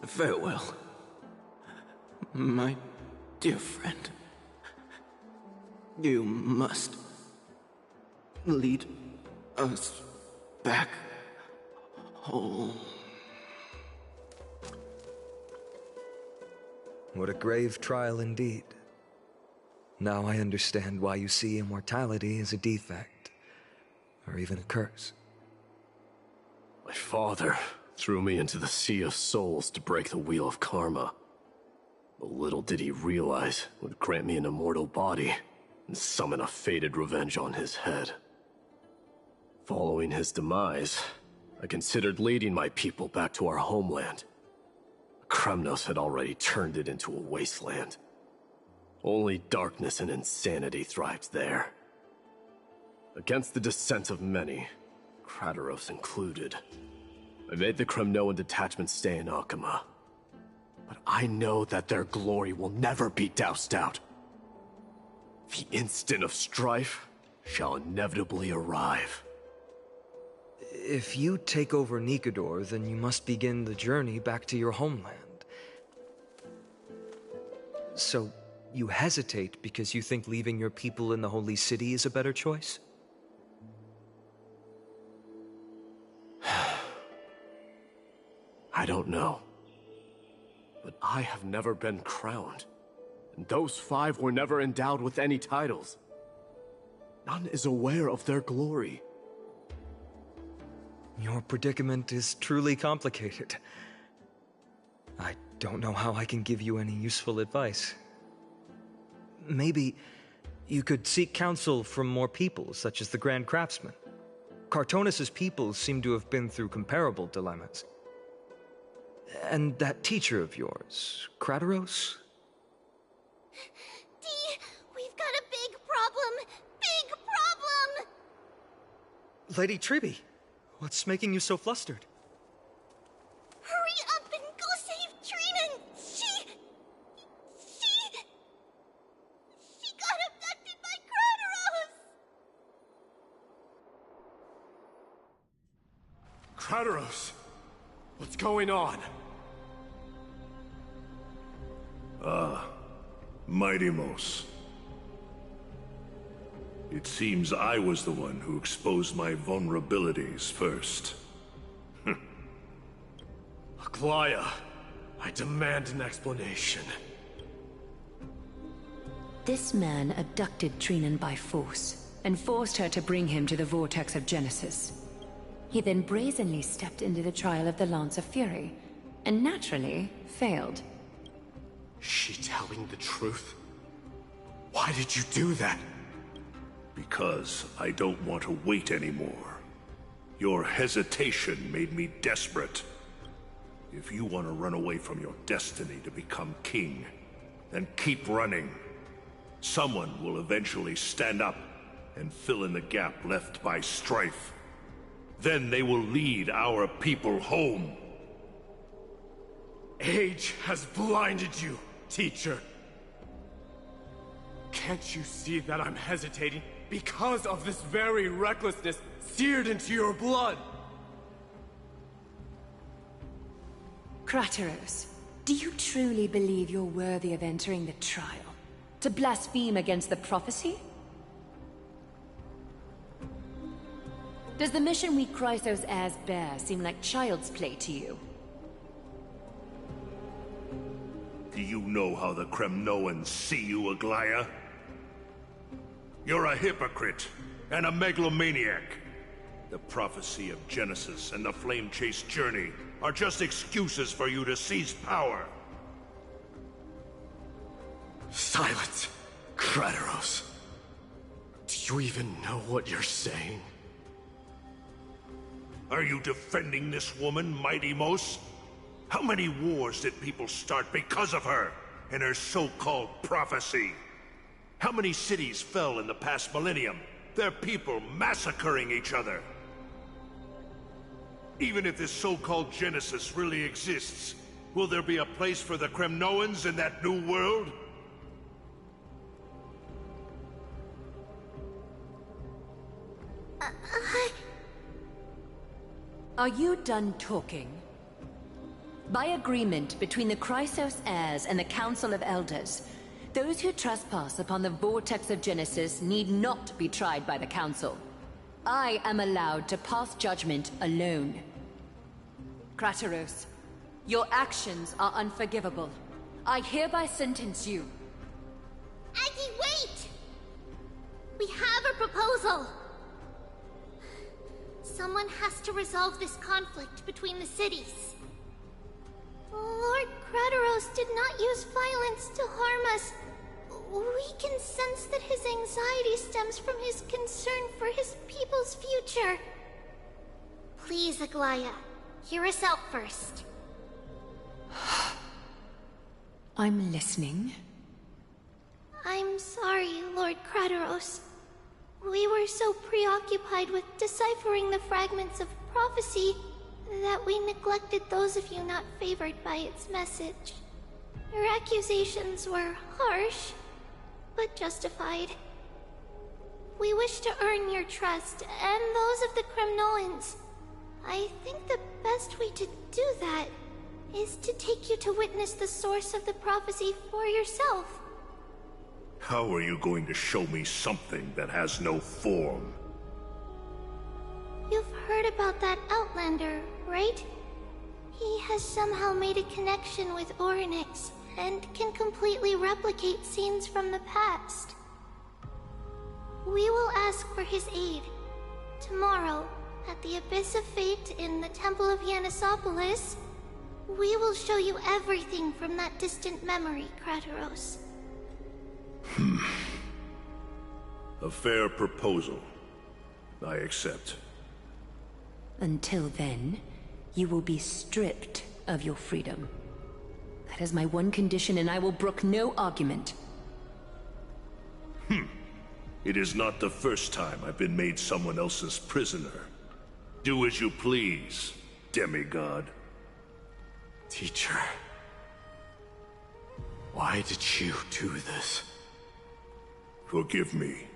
Farewell, my dear friend. You must lead us back home. What a grave trial indeed. Now I understand why you see immortality as a defect, or even a curse. My father threw me into the sea of souls to break the wheel of karma. But little did he realize it would grant me an immortal body and summon a fated revenge on his head. Following his demise, I considered leading my people back to our homeland. Kremnos had already turned it into a wasteland. Only darkness and insanity thrived there. Against the dissent of many, Kratos included, I made the Kremnoan detachment stay in Akama. But I know that their glory will never be doused out. The instant of strife shall inevitably arrive. If you take over Nikador, then you must begin the journey back to your homeland. So, you hesitate because you think leaving your people in the Holy City is a better choice? I don't know. But I have never been crowned. And those 5 were never endowed with any titles. None is aware of their glory. Your predicament is truly complicated. I don't know how I can give you any useful advice. Maybe you could seek counsel from more people, such as the Grand Craftsman. Cartonis' people seem to have been through comparable dilemmas. And that teacher of yours, Kratos? Dee, we've got a big problem! Big problem! Lady Tribby, what's making you so flustered? Hurry up and go save Trinan! She got abducted by Kratos! Kratos! What's going on? Mighty-Mos. It seems I was the one who exposed my vulnerabilities first. Aglaya, I demand an explanation. This man abducted Trinan by force, and forced her to bring him to the Vortex of Genesis. He then brazenly stepped into the trial of the Lance of Fury, and naturally failed. Is she telling the truth? Why did you do that? Because I don't want to wait anymore. Your hesitation made me desperate. If you want to run away from your destiny to become king, then keep running. Someone will eventually stand up and fill in the gap left by strife. Then they will lead our people home. Age has blinded you, teacher. Can't you see that I'm hesitating because of this very recklessness seared into your blood? Kratos, do you truly believe you're worthy of entering the trial? To blaspheme against the prophecy? Does the mission we Chrysos heirs bear seem like child's play to you? Do you know how the Kremnoans see you, Aglaya? You're a hypocrite and a megalomaniac. The prophecy of Genesis and the Flame Chase journey are just excuses for you to seize power. Silence, Kratos. Do you even know what you're saying? Are you defending this woman, Mighty-Mos? How many wars did people start because of her and her so-called prophecy? How many cities fell in the past millennium? Their people massacring each other. Even if this so-called Genesis really exists, will there be a place for the Kremnoans in that new world? Are you done talking? By agreement between the Chrysos heirs and the Council of Elders, those who trespass upon the Vortex of Genesis need not be tried by the Council. I am allowed to pass judgment alone. Kratos, your actions are unforgivable. I hereby sentence you. Aggie, wait! We have a proposal! Someone has to resolve this conflict between the cities. Lord Kratos did not use violence to harm us. We can sense that his anxiety stems from his concern for his people's future. Please, Aglaya, hear us out first. I'm listening. I'm sorry, Lord Kratos. We were so preoccupied with deciphering the fragments of prophecy that we neglected those of you not favored by its message. Your accusations were harsh, but justified. We wish to earn your trust, and those of the Kremnoans. I think the best way to do that is to take you to witness the source of the prophecy for yourself. How are you going to show me something that has no form? You've heard about that Outlander, right? He has somehow made a connection with Orynyx and can completely replicate scenes from the past. We will ask for his aid. Tomorrow, at the Abyss of Fate in the Temple of Yanisopolis, we will show you everything from that distant memory, Krateros. A fair proposal. I accept. Until then, you will be stripped of your freedom. That is my one condition, and I will brook no argument. It is not the first time I've been made someone else's prisoner. Do as you please, demigod. Teacher, why did you do this? Forgive me,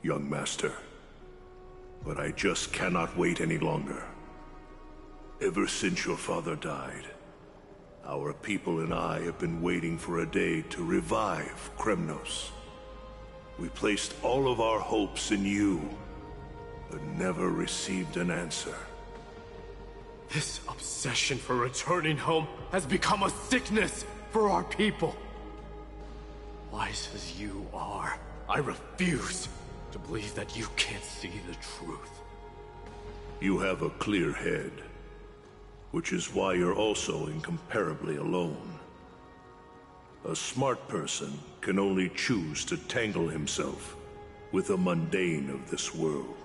young master. But I just cannot wait any longer. Ever since your father died, our people and I have been waiting for a day to revive Kremnos. We placed all of our hopes in you, but never received an answer. This obsession for returning home has become a sickness for our people. Wise as you are, I refuse to believe that you can't see the truth. You have a clear head, which is why you're also incomparably alone. A smart person can only choose to tangle himself with the mundane of this world.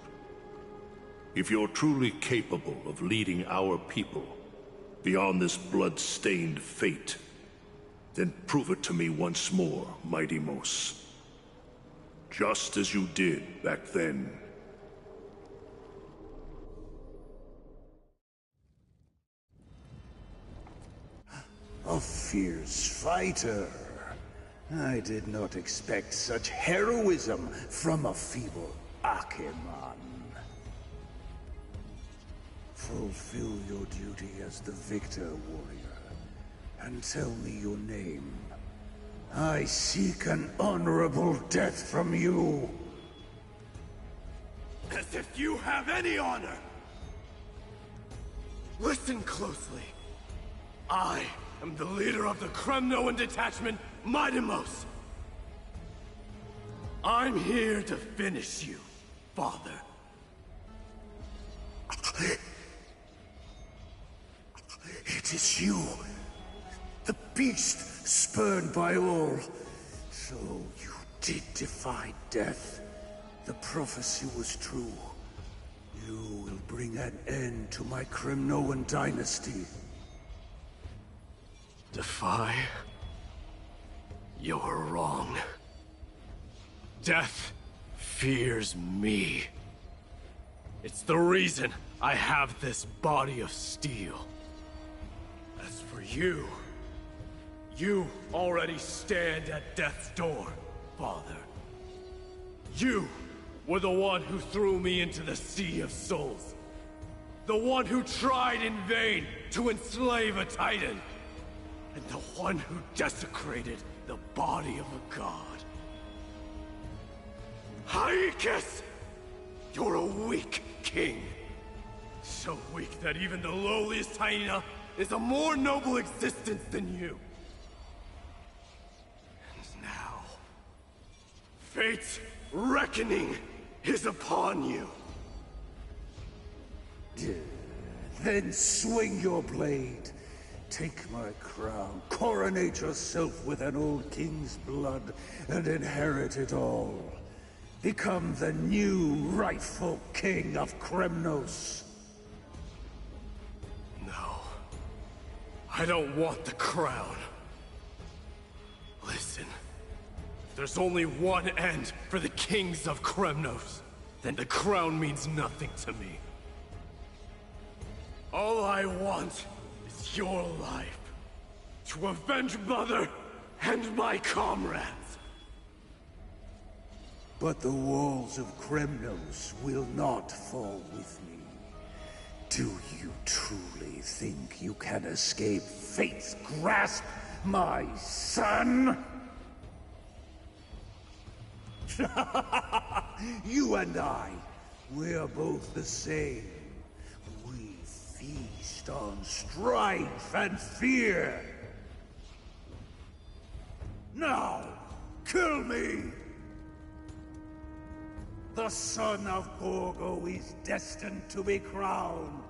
If you're truly capable of leading our people beyond this blood-stained fate, then prove it to me once more, Mighty Mos. Just as you did back then. A fierce fighter. I did not expect such heroism from a feeble Akeman. Fulfill your duty as the victor, warrior, and tell me your name. I seek an honorable death from you. As if you have any honor! Listen closely. I am the leader of the Kremnoan detachment, Mighty Mos. I'm here to finish you, father. It is you, the beast spurned by all. So you did defy death. The prophecy was true. You will bring an end to my Kremnoan dynasty. Defy? You're wrong. Death fears me. It's the reason I have this body of steel. As for you, you already stand at death's door, father. You were the one who threw me into the Sea of Souls. The one who tried in vain to enslave a Titan. And the one who desecrated the body of a god. Haikis! You're a weak king. So weak that even the lowliest hyena is a more noble existence than you. And now, fate's reckoning is upon you. Then swing your blade. Take my crown, coronate yourself with an old king's blood, and inherit it all. Become the new rightful king of Kremnos. No. I don't want the crown. Listen. There's only one end for the kings of Kremnos. then the crown means nothing to me. All I want is your life, to avenge Mother and my comrades. But the walls of Kremnos will not fall with me. Do you truly think you can escape fate's grasp, my son? You and I, we're both the same. We feast on strife and fear. Now, kill me! The son of Borgo is destined to be crowned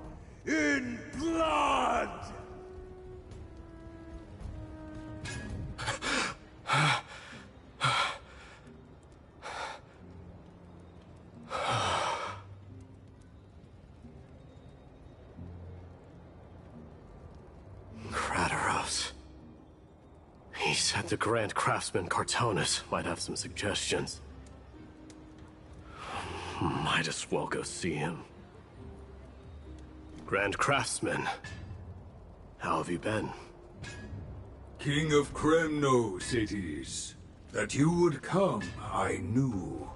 in blood! Kratos. He said the Grand Craftsman Cartonus might have some suggestions. Might as well go see him. Grand Craftsman, how have you been? King of Kremnos it is. That you would come, I knew.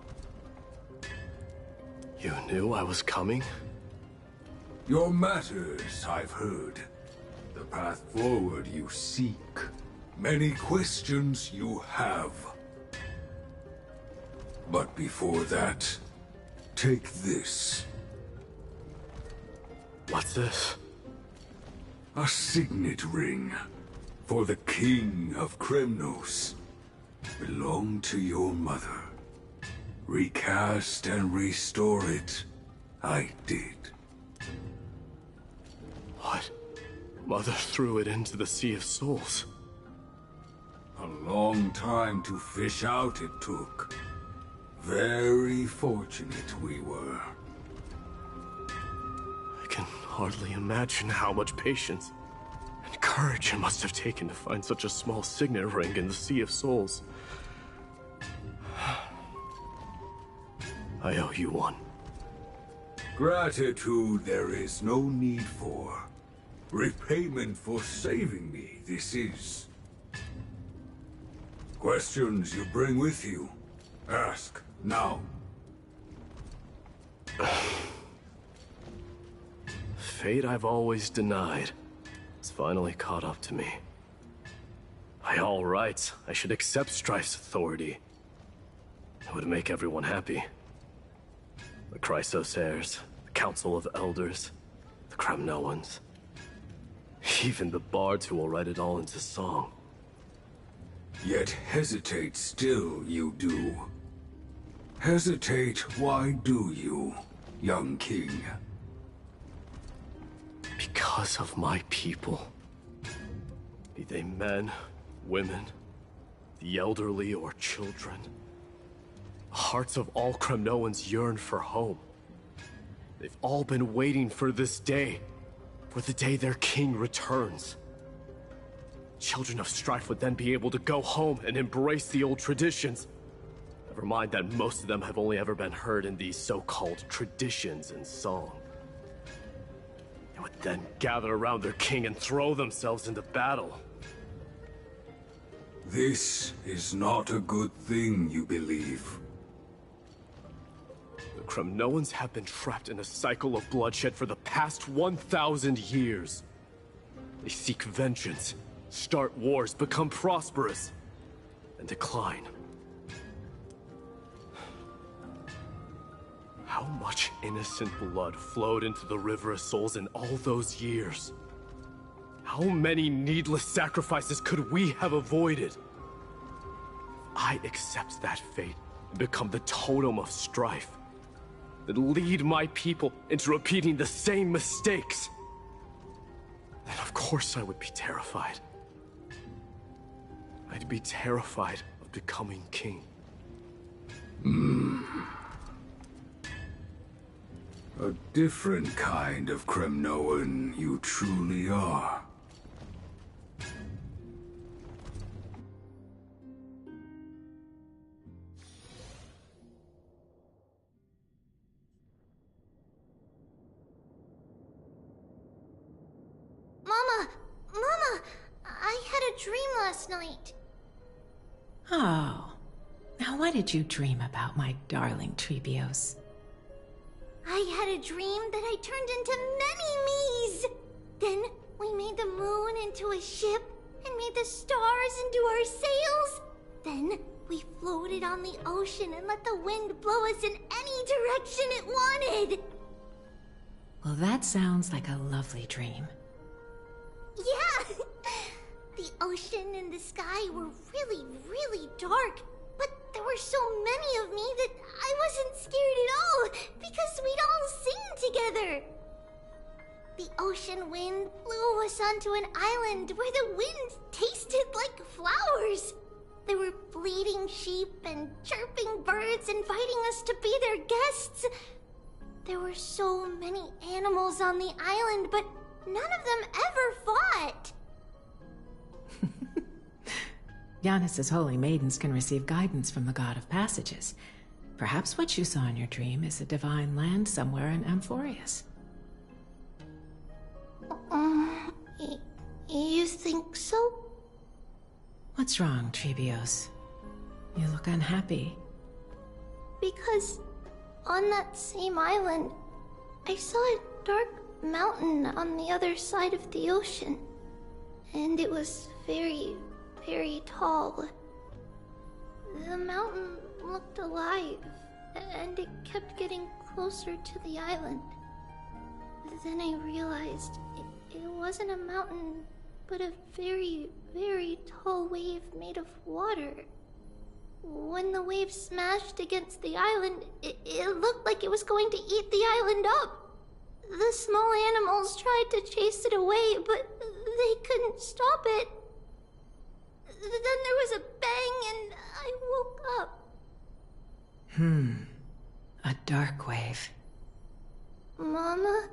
You knew I was coming? Your matters, I've heard. The path forward you seek. Many questions you have. But before that, take this. What's this? A signet ring. For the King of Kremnos. Belonged to your mother. Recast and restore it. I did. What? Mother threw it into the Sea of Souls. A long time to fish out it took. Very fortunate we were. I can hardly imagine how much patience and courage it must have taken to find such a small signet ring in the Sea of Souls. I owe you one. Gratitude there is no need for. Repayment for saving me, this is. Questions you bring with you? Ask, now. Fate I've always denied. It's finally caught up to me. By all rights, I should accept Strife's authority. It would make everyone happy. The Chrysos heirs, the Council of Elders, the Kremnoans. Even the bards who will write it all into song. Yet hesitate still you do. Hesitate, why do you, young king? Because of my people. Be they men, women, the elderly or children. The hearts of all Kremnoans yearn for home. They've all been waiting for this day. For the day their king returns. Children of Strife would then be able to go home and embrace the old traditions. Never mind that most of them have only ever been heard in these so-called traditions and song. They would then gather around their king and throw themselves into battle. This is not a good thing, you believe. The Kremnoans have been trapped in a cycle of bloodshed for the past 1,000 years. They seek vengeance, start wars, become prosperous, and decline. How much innocent blood flowed into the River of Souls in all those years? How many needless sacrifices could we have avoided? If I accept that fate and become the totem of strife, that lead my people into repeating the same mistakes, then of course I would be terrified. I'd be terrified of becoming king. A different kind of Kremnoan you truly are. a dream last night. Oh. Now what did you dream about, my darling Trebios? I had a dream that I turned into many me's. Then we made the moon into a ship and made the stars into our sails. Then we floated on the ocean and let the wind blow us in any direction it wanted. Well, that sounds like a lovely dream. Yeah! The ocean and the sky were really, really dark. But there were so many of me that I wasn't scared at all because we'd all sing together. The ocean wind blew us onto an island where the wind tasted like flowers. There were bleating sheep and chirping birds inviting us to be their guests. There were so many animals on the island, but none of them ever fought. Yanis's holy maidens can receive guidance from the god of passages. Perhaps what you saw in your dream is a divine land somewhere in Amphorius. You think so? What's wrong, Trebios? You look unhappy. Because on that same island, I saw a dark mountain on the other side of the ocean. And it was very, very tall. The mountain looked alive, and it kept getting closer to the island. Then I realized it wasn't a mountain, but a very, very tall wave made of water. When the wave smashed against the island, it looked like it was going to eat the island up. The small animals tried to chase it away, but they couldn't stop it. Then there was a bang and I woke up. A dark wave. Mama,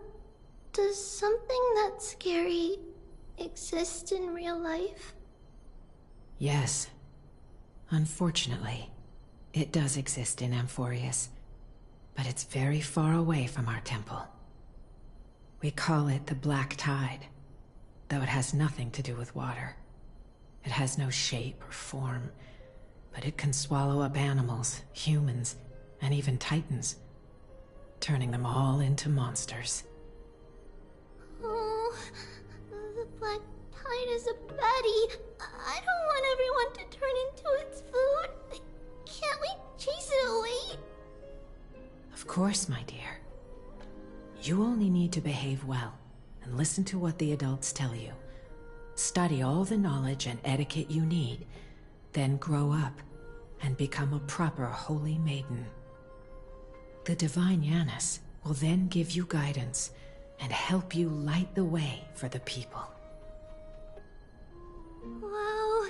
does something that scary exist in real life? Yes. Unfortunately, it does exist in Amphorius, but it's very far away from our temple. We call it the Black Tide, though it has nothing to do with water. It has no shape or form, but it can swallow up animals, humans, and even titans, turning them all into monsters. Oh, the Black Tide is a baddie. I don't want everyone to turn into its food. Can't we chase it away? Of course, my dear. You only need to behave well and listen to what the adults tell you. Study all the knowledge and etiquette you need, then grow up and become a proper holy maiden. The divine Yanis will then give you guidance and help you light the way for the people. Wow,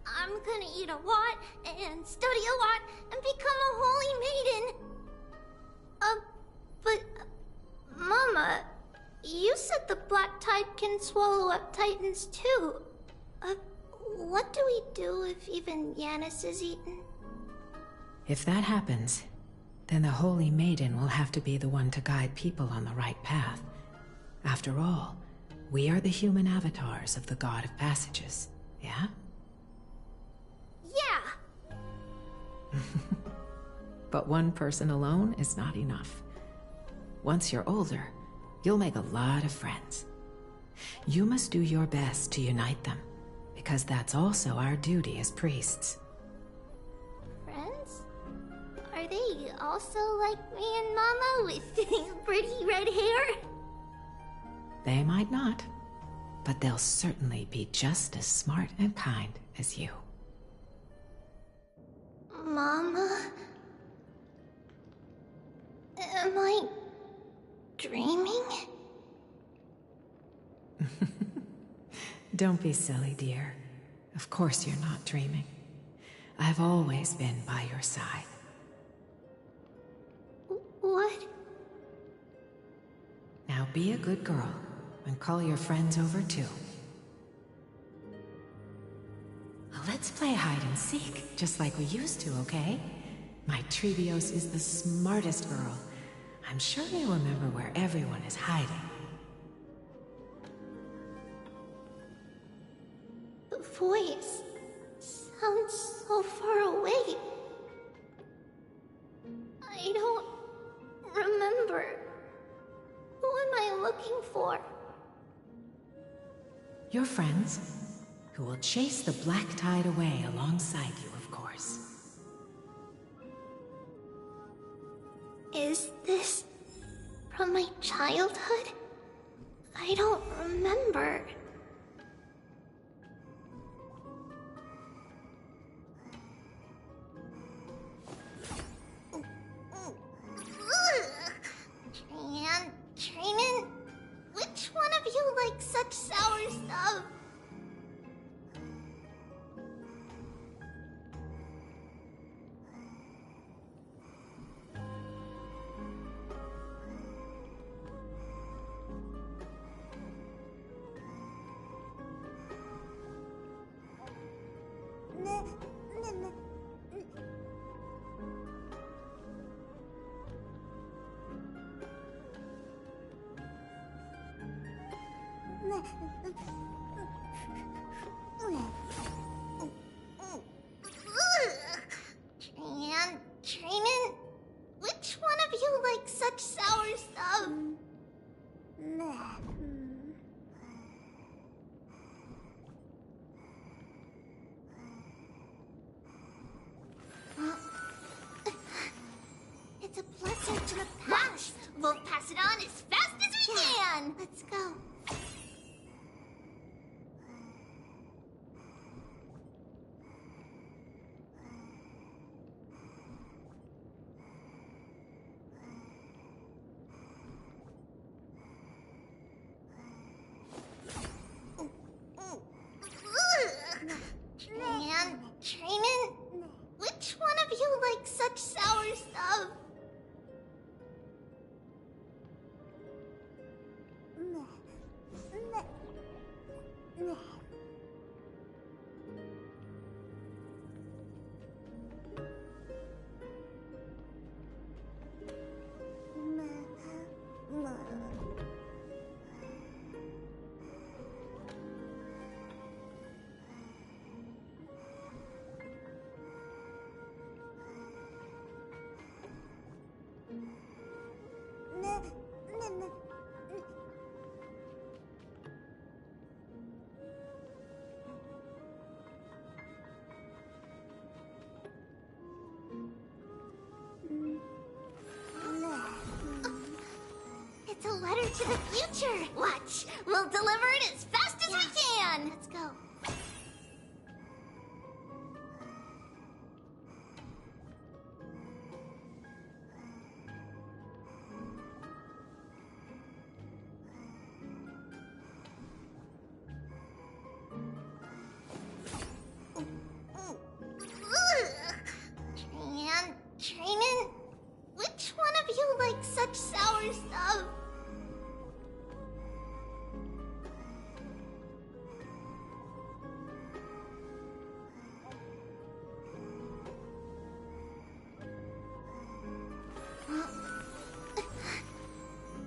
I'm gonna eat a lot and study a lot and become a holy maiden. But Mama, you said the Black Tide can swallow up titans too. What do we do if even Yanis is eaten? If that happens, then the Holy Maiden will have to be the one to guide people on the right path. After all, we are the human avatars of the God of Passages, yeah? Yeah! But one person alone is not enough. Once you're older, you'll make a lot of friends. You must do your best to unite them, because that's also our duty as priests. Friends? Are they also like me and Mama with pretty red hair? They might not, but they'll certainly be just as smart and kind as you. Mama? Am I dreaming? Don't be silly, dear. Of course you're not dreaming. I've always been by your side. What? Now be a good girl and call your friends over too. Let's play hide and seek, just like we used to, okay? My Trebios is the smartest girl. I'm sure they remember where everyone is hiding. voice sounds so far away. I don't remember. Who am I looking for? Your friends, who will chase the black tide away alongside you, of course. Is this from my childhood? I don't remember. Trainin', which one of you likes such sour stuff? Trainin', which one of you likes such sour stuff? It's a blessing to the past. We'll pass it on as fast as we can. Let's go. Trainin', which one of you likes such sour stuff? It's a letter to the future. Watch, we'll deliver it as fast as we can. Let's go. Trainin', which one of you likes such sour stuff?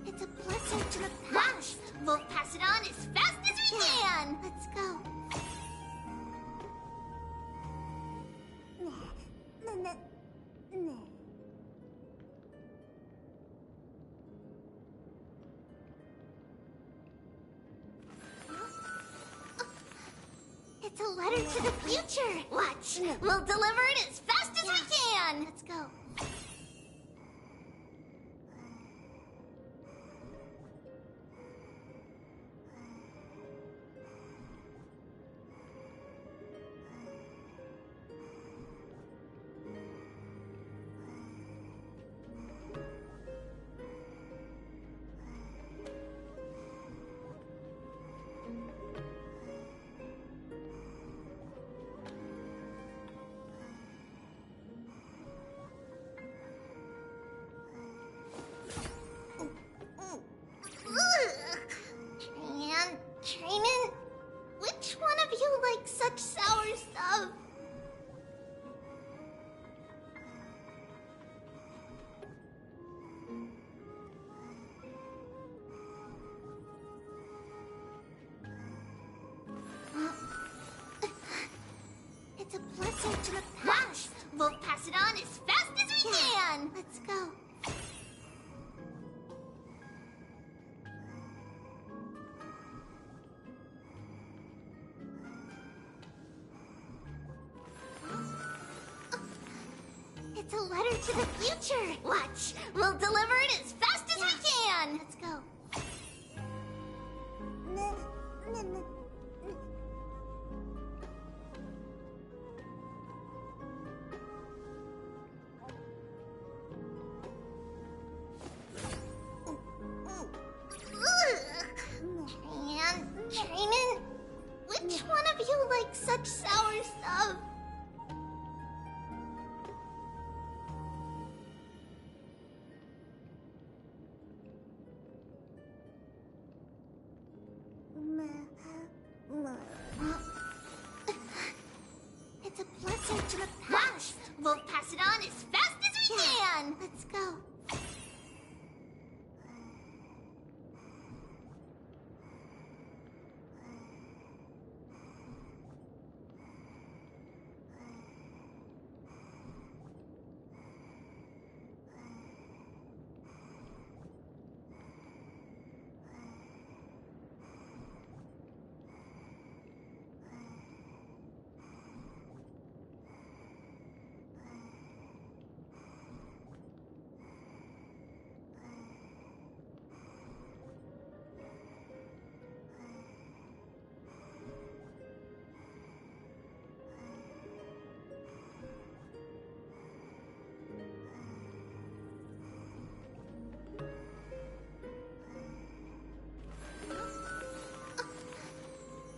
It's a blessing to the past. We'll pass it on as fast as we can. Let's go. It's a letter to the future. Watch, we'll deliver it as fast as we can. Let's go. It's a letter to the future. Watch, we'll deliver it as fast as we can. Let's go. Training? Which one of you likes such sour stuff? It's a blessing to the past. We'll pass it on as fast as we can. Let's go.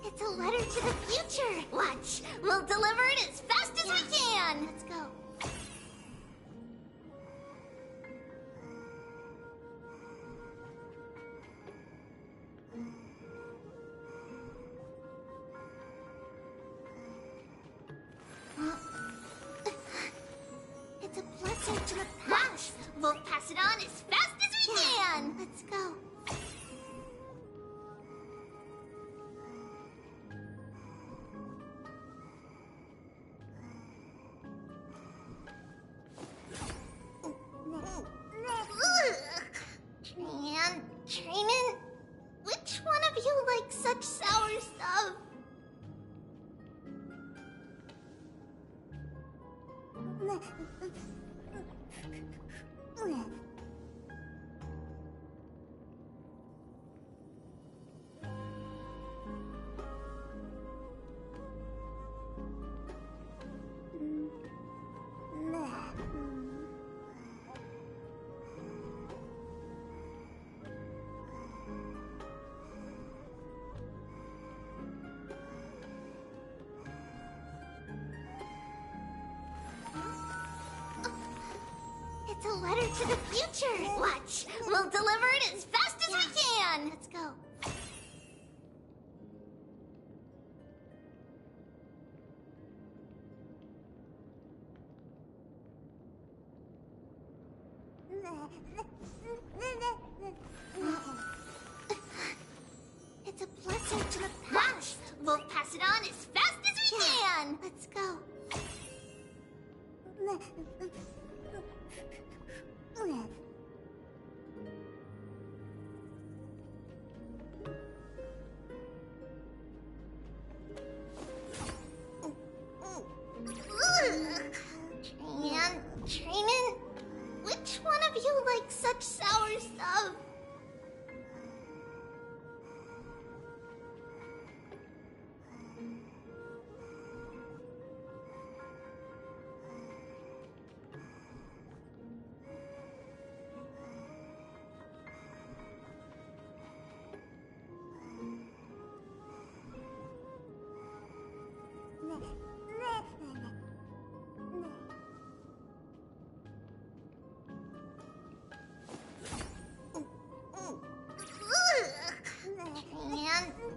It's a letter to the future. Watch, we'll deliver it as fast as we can. Let's go. It's a blessing to the past. We'll pass it on as fast as we can. Let's go. Training? Which one of you likes such sour stuff? It's a letter to the future. Watch, we'll deliver it as fast as we can. Let's go. It's a blessing to the past. We'll pass it on as fast as we can. Let's go. Training? Which one of you likes such sour stuff?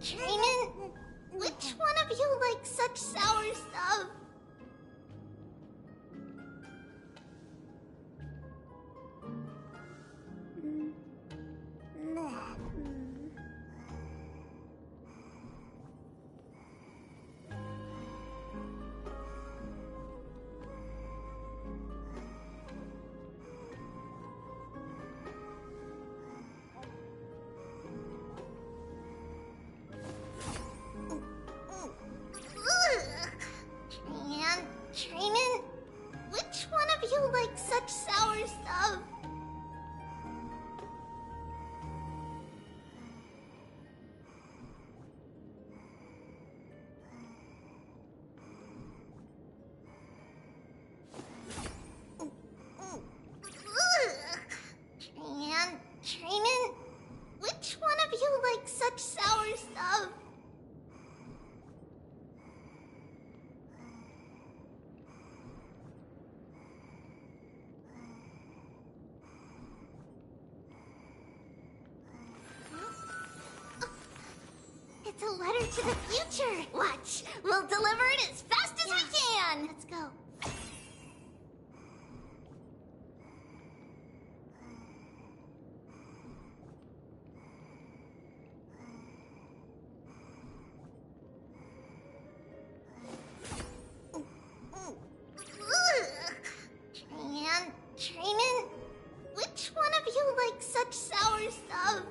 Training? Which one of you likes such sour stuff? letter to the future. Watch, we'll deliver it as fast as we can. Let's go. Training? Which one of you likes such sour stuff?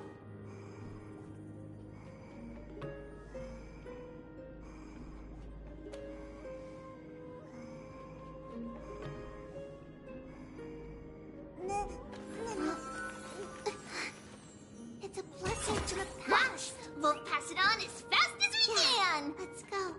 It's a blessing to the past. We'll pass it on as fast as we can. Let's go.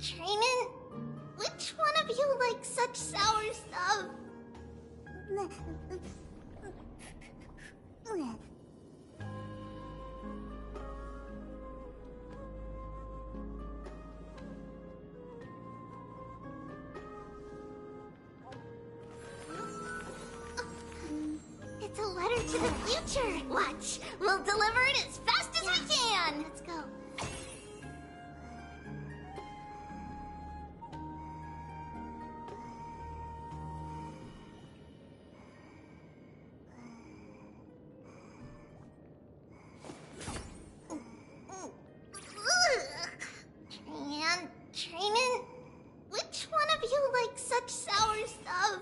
Training? Which one of you likes such sour stuff? It's a letter to the future. Watch, we'll deliver it as fast as we can. Let's go. Training? Which one of you likes such sour stuff?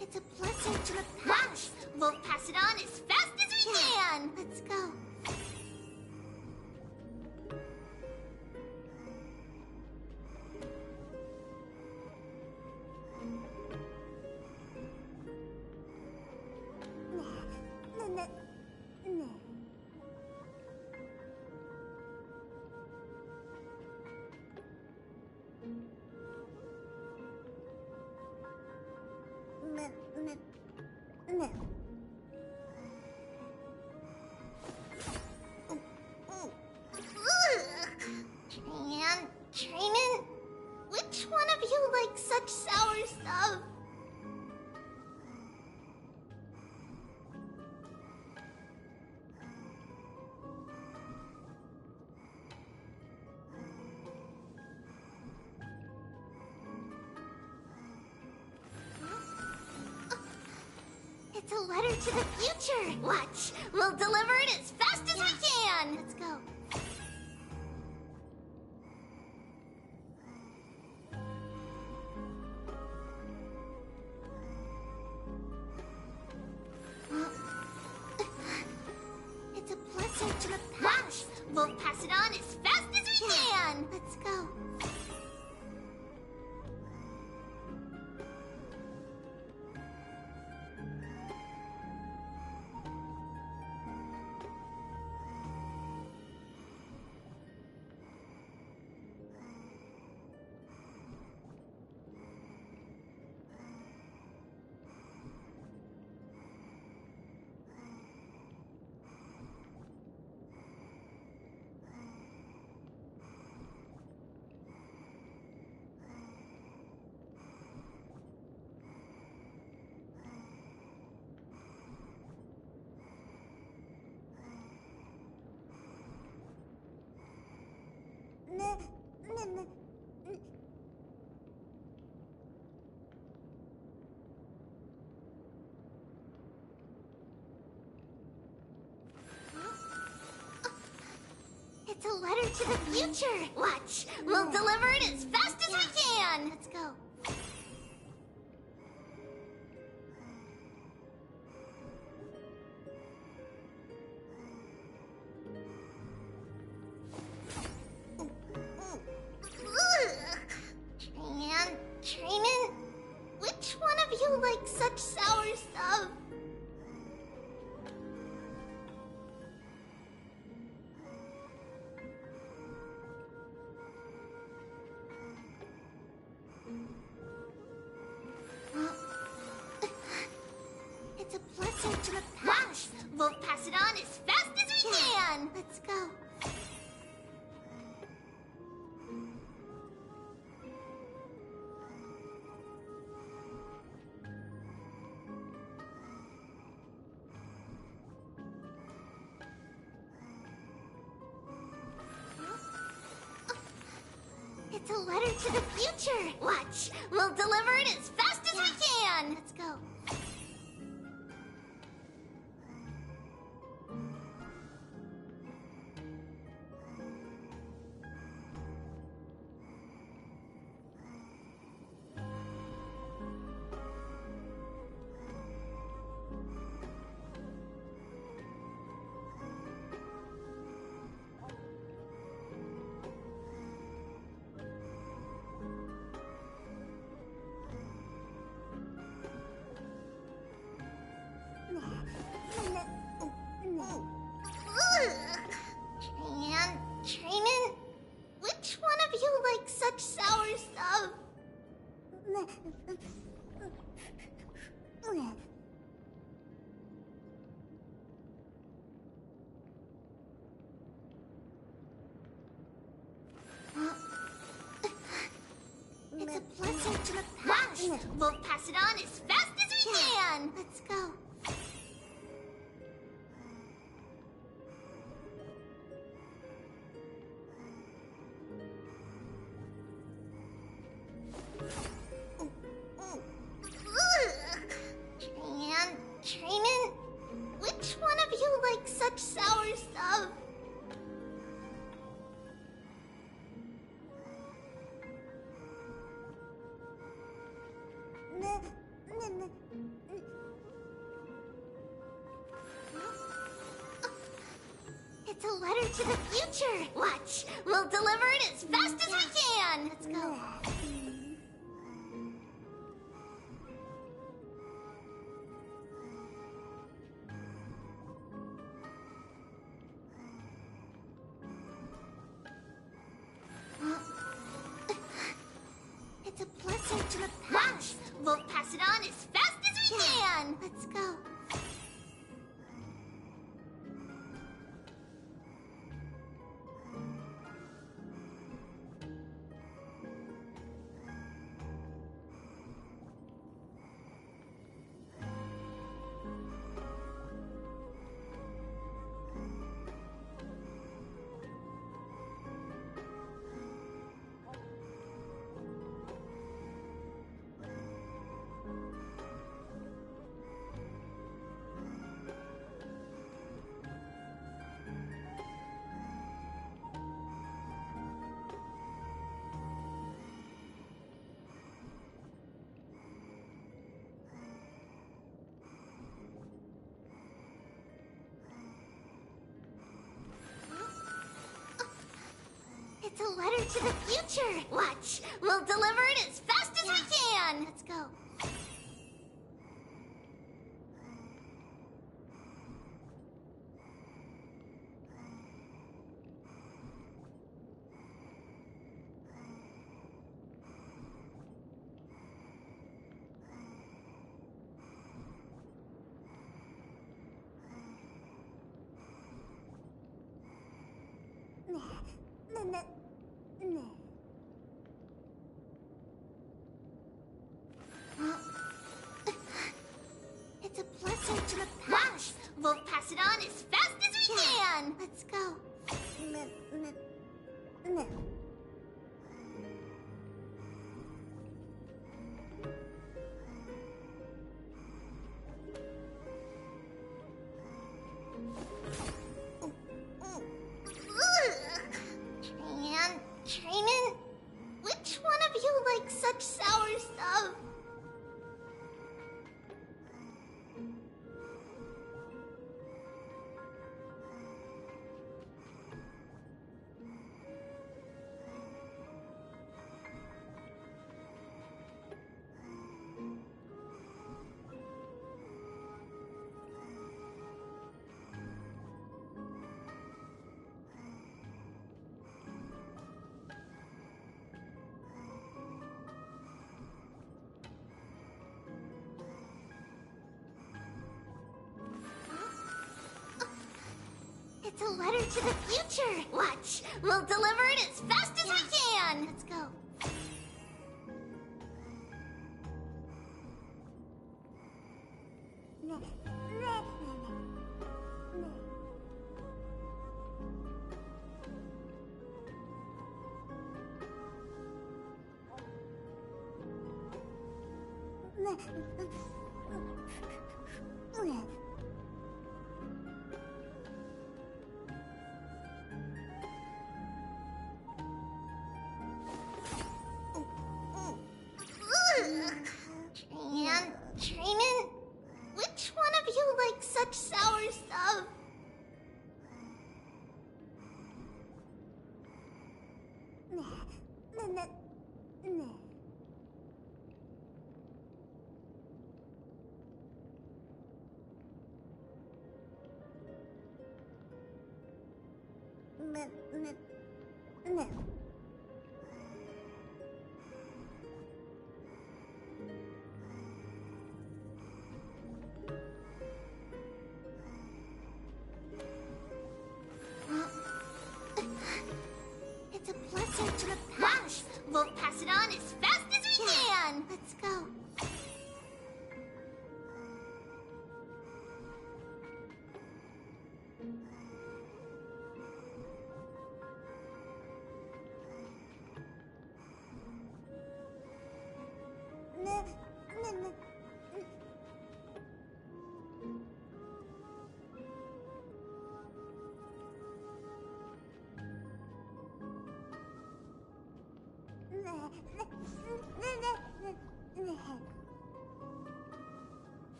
It's a blessing to the past. We'll pass it on as fast as we can. Let's go. Training? Which one of you likes such sour stuff? It's a letter to the future. Watch, we'll deliver it as fast as we can. Let's go. It's a blessing to the past. We'll pass it on as fast as we can. Let's go. It's a letter to the future. Watch, we'll deliver it as fast as we can. Let's go. pass it on as fast as we can! Let's go. It's a letter to the future! Watch! We'll deliver it as fast as we can! Let's go. Trainin', which one of you likes such sour stuff? It's a blessing to the past. We'll pass it on as fast as we can. Let's go. Trainin', which one of you likes such sour stuff? It's a letter to the future! Watch! We'll deliver it as fast as we can! Let's go. It's a blessing to the past! We'll pass it on as fast as we can! Let's go. It's a letter to the future! Watch! We'll deliver it as fast as we can! Let's go. It's a blessing to the past. We'll pass it on as fast as we can. Let's go. Trainin', which one of you likes such sour stuff? It's a letter to the future. Watch, we'll deliver it as fast as we can. Let's go. Training? Which one of you likes such sour stuff? It's a blessing to the past. We'll pass it on as fast as we can. Let's go.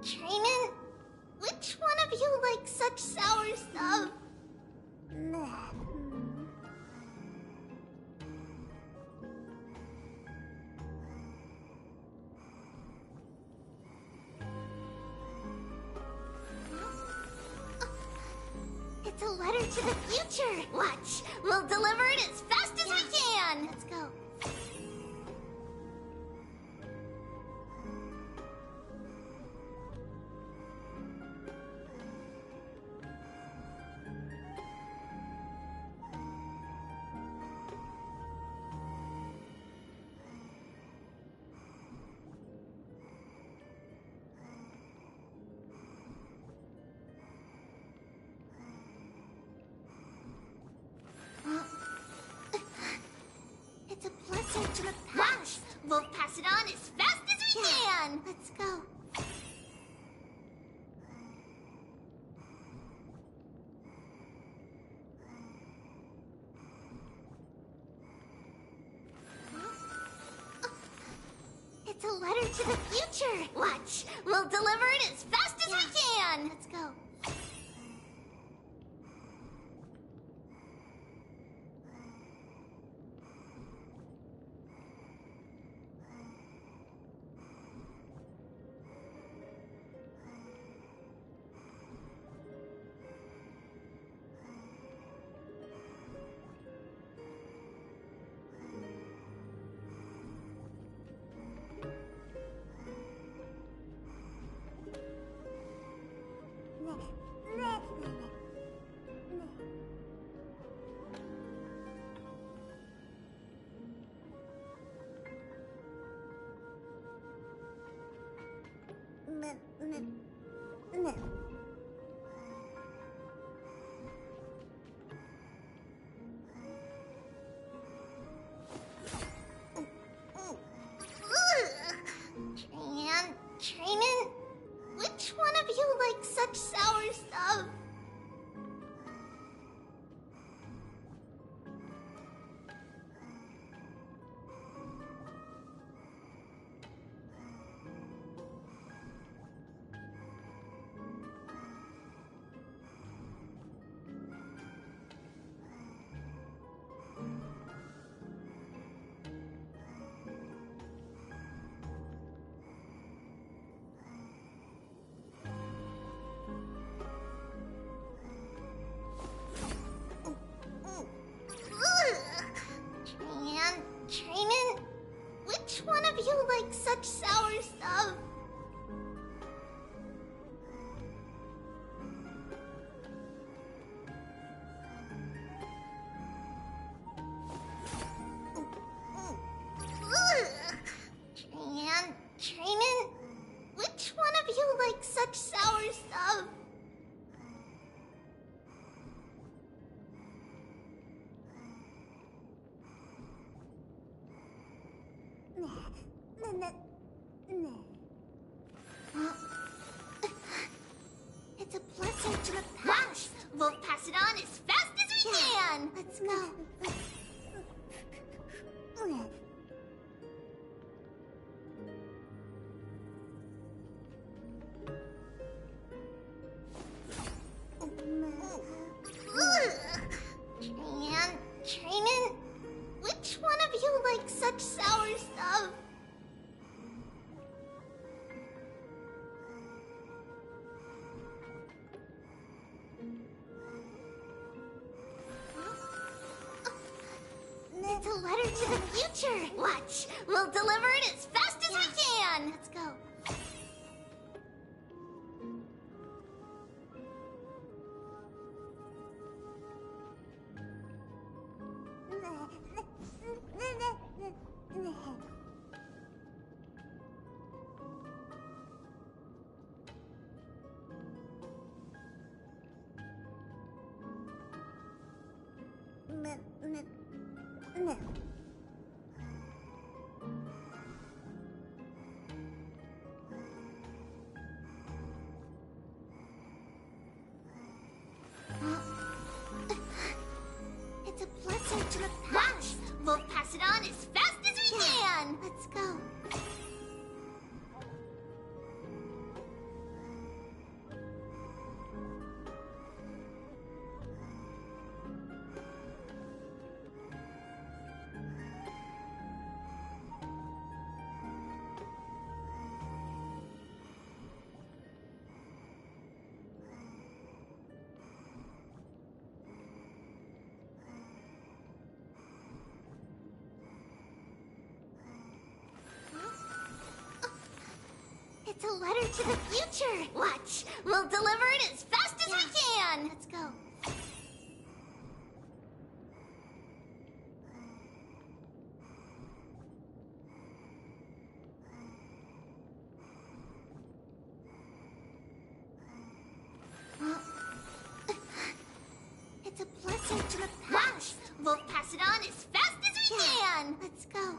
Training? Which one of you likes such sour stuff? It's a letter to the future. Watch, we'll deliver it as fast as we can. Let's go. It's a blessing to the past. We'll pass it on as fast as we can. Let's go. It's a letter to the future. Watch, we'll deliver it as fast as we can. Let's go. Training? Which one of you likes such sour stuff? such sour stuff. It's a blessing to the past. We'll pass it on as fast as we can. Let's go. Trainin', which one of you likes such sour stuff? It's a letter to the future. Watch, we'll deliver it as fast as we can. Let's go. It's a blessing to the past. We'll pass it on as fast as we can. Let's go. It's a letter to the future. Watch, we'll deliver it as fast as we can. Let's go. It's a blessing to the past. We'll pass it on as fast as we can. Let's go.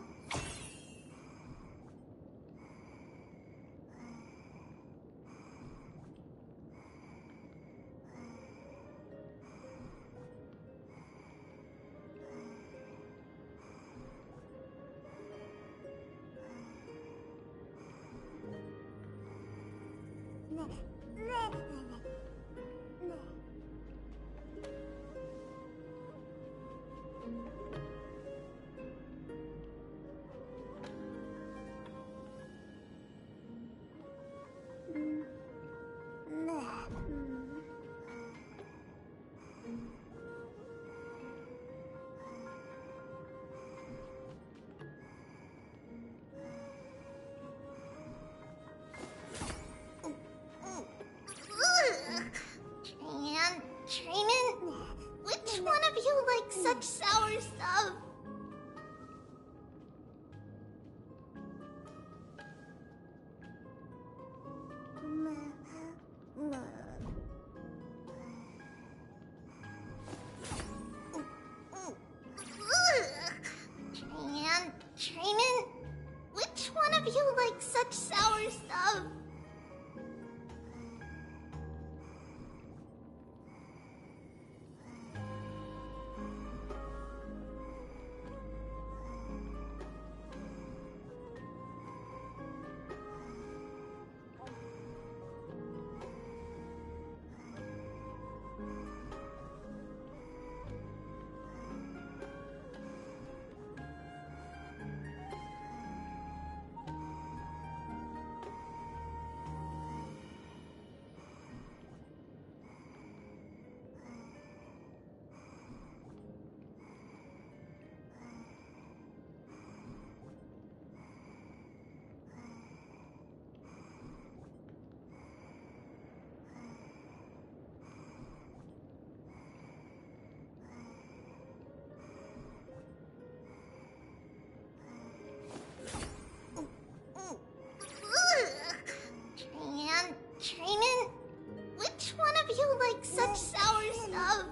such sour stuff?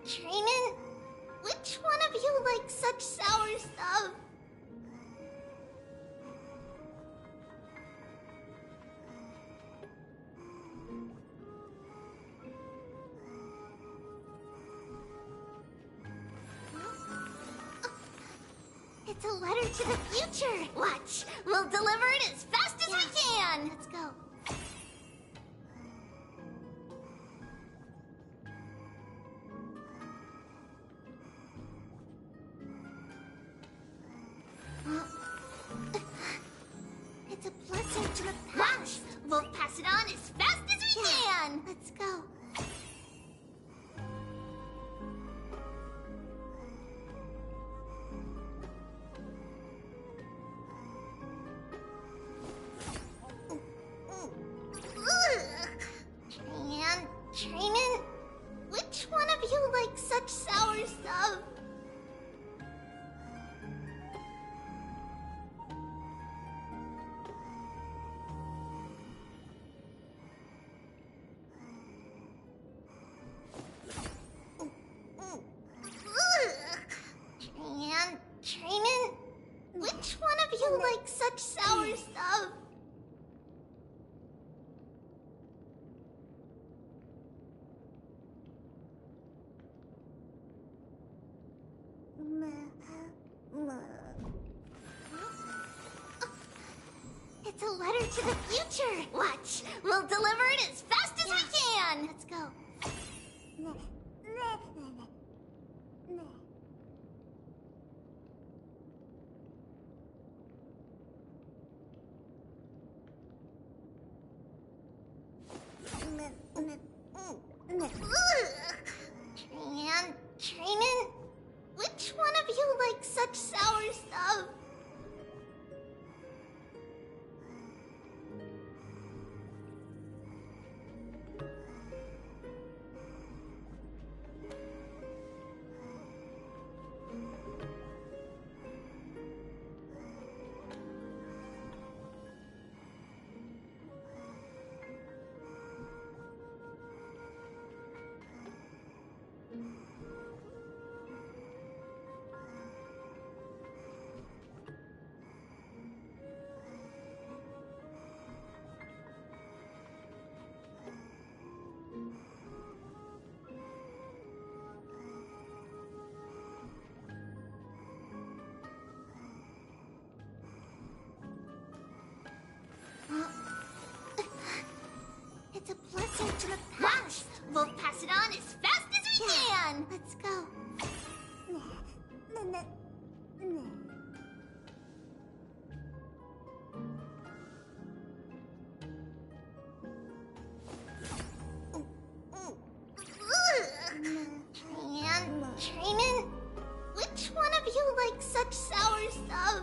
Training? Which one of you likes such sour stuff? It's a letter to the future. Watch, we'll deliver it as fast as we can. Let's go. It's a blessing to the past. We'll pass it on as fast as we can. Let's go. Training? Which one of you likes such sour stuff? Training? Which one of you likes such sour stuff? It's a letter to the future. Watch, we'll deliver it as fast as we can. Let's go. Training? Which one of you likes such sour stuff? It's a blessing to the past. We'll pass it on as fast as we can. Let's go. Training? Which one of you likes such sour stuff?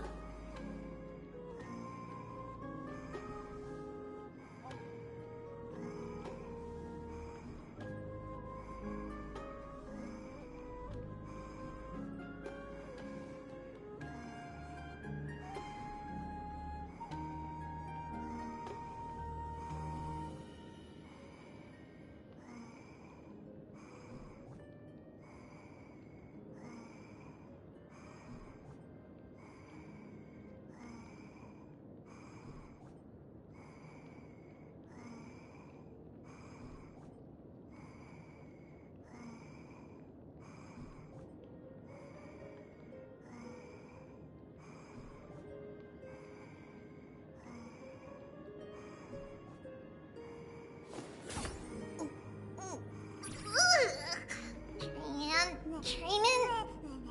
Training?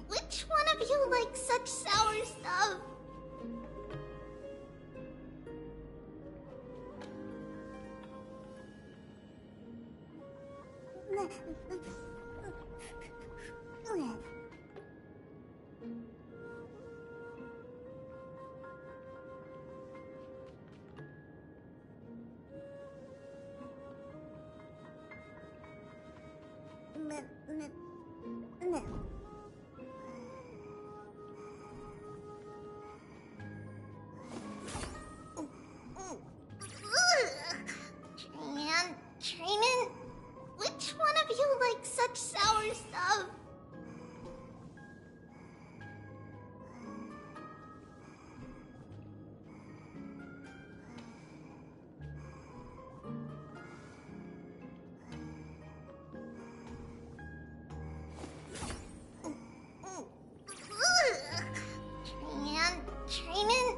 Which one of you likes such sour stuff? Trainin'? Which one of you likes such sour stuff? Trainin'?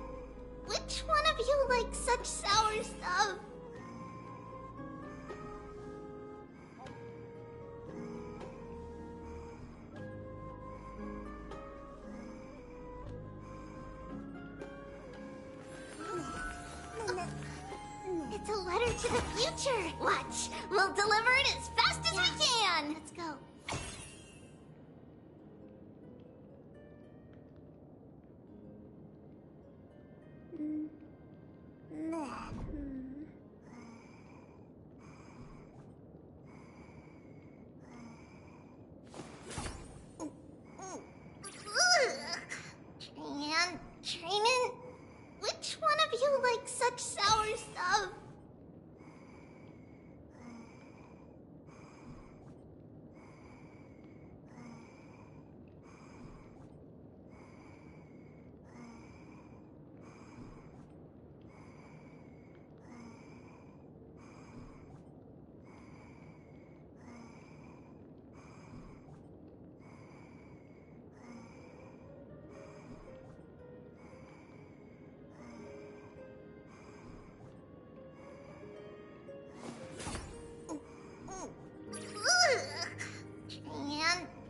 Which one of you likes such sour stuff? It's a letter to the future. Watch, we'll deliver it as fast as we can. Let's go. Trainin'? Which one of you likes such sour stuff?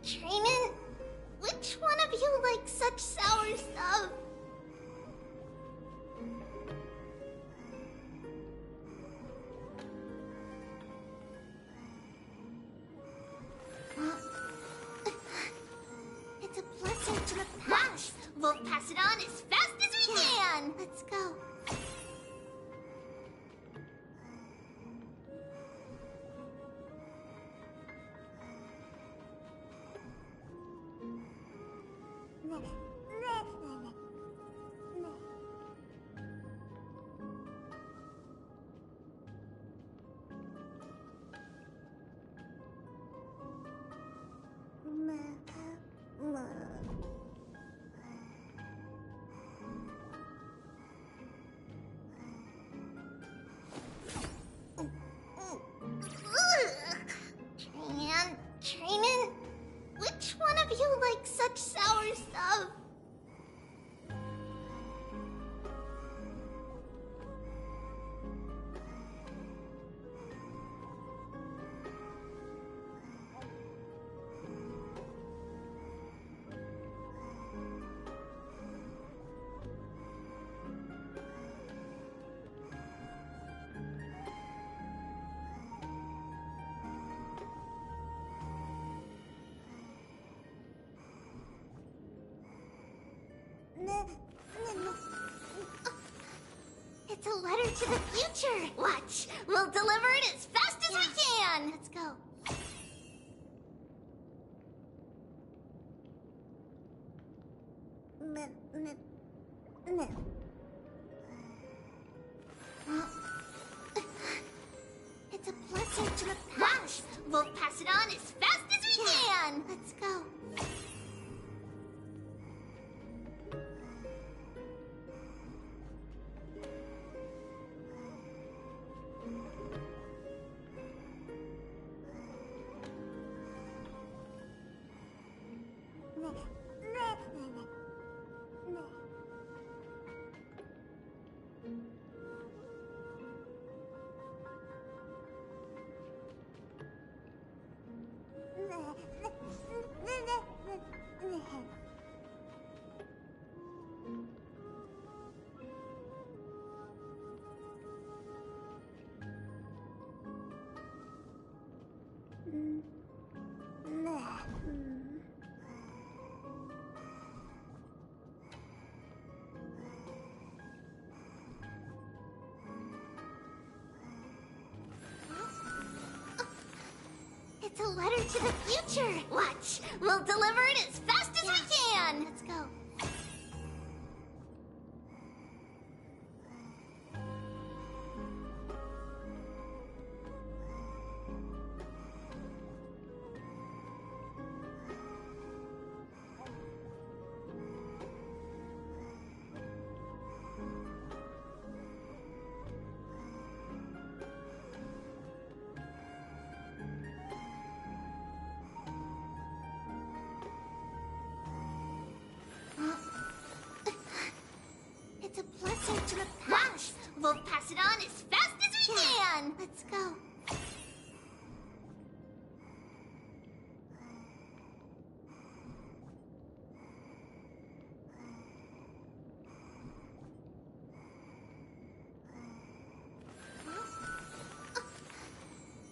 Trainin'? Which one of you likes such sour stuff? It's a blessing to the past. We'll pass it on as fast as we can. Let's go. Trainin'? Which one of you likes such sour stuff? It's a letter to the future. Watch, we'll deliver it as fast as we can. Let's go. It's a blessing to the past. We'll pass it on as fast as we can. Let's go. to the future! Watch! We'll deliver it as fast as we can! Let's go. It's a blessing to the past. We'll pass it on as fast as we can. Let's go.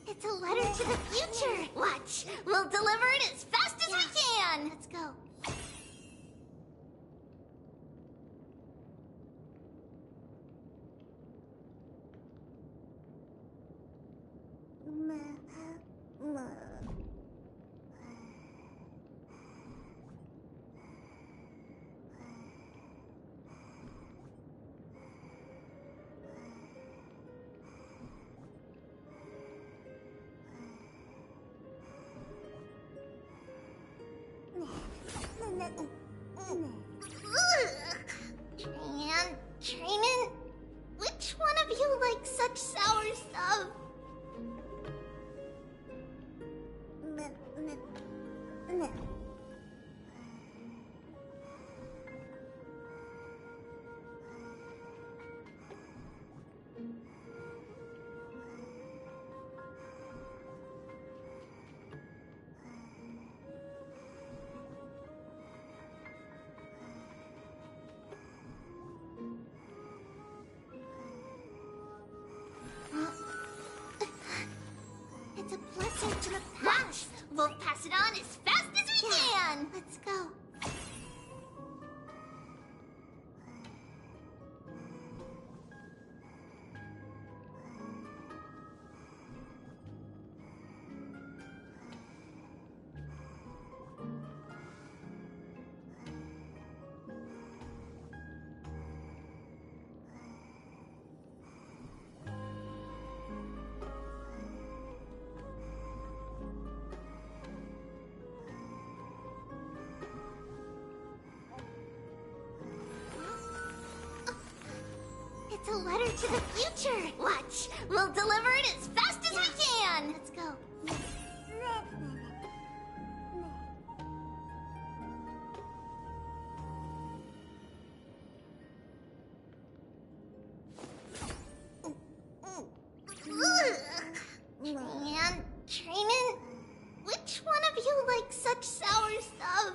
It's a letter to the future. Watch. We'll deliver it as fast as we can. Let's go. Trainin'? Which one of you likes such sour stuff? It's a blessing to the past. We'll pass it on as fast as we can. Let's go. It's a letter to the future. Watch. We'll deliver it as fast as we can. Let's go. Trainin'? Which one of you likes such sour stuff?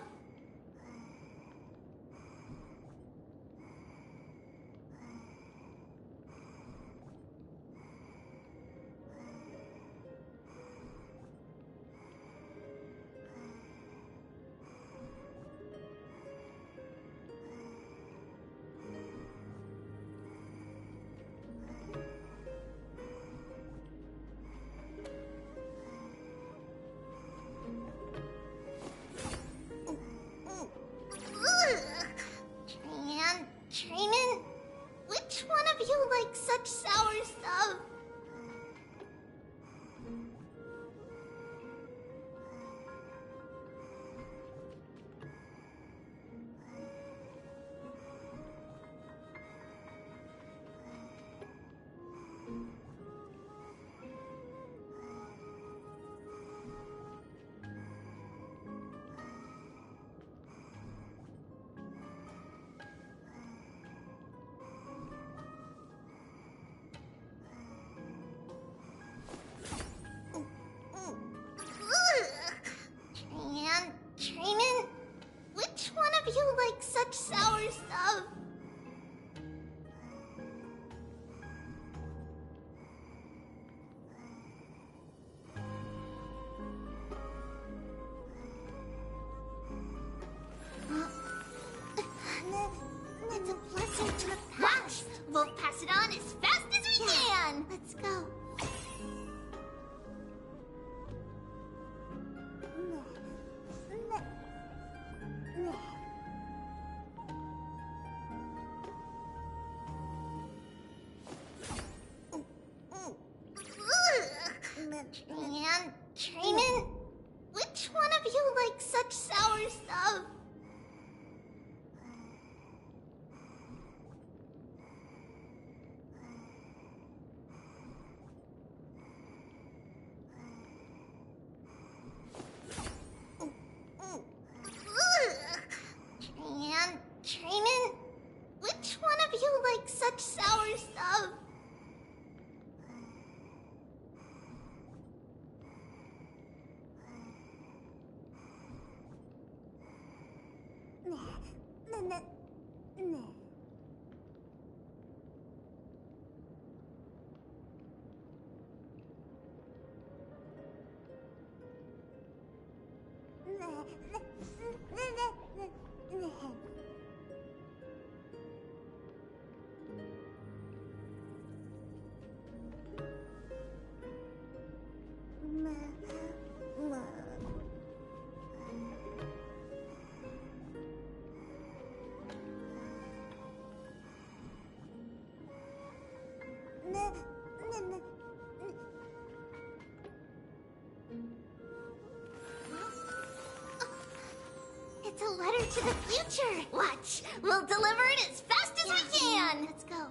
Trainin'? Which one of you likes such sour stuff? Trainin'? Which one of you likes such sour stuff? It's a blessing to the past. We'll pass it on as fast as we can. Let's go. And Training? Which one of you likes such sour stuff? And Training? Which one of you likes such sour stuff? It's a letter to the future. Watch, we'll deliver it as fast as we can. Let's go.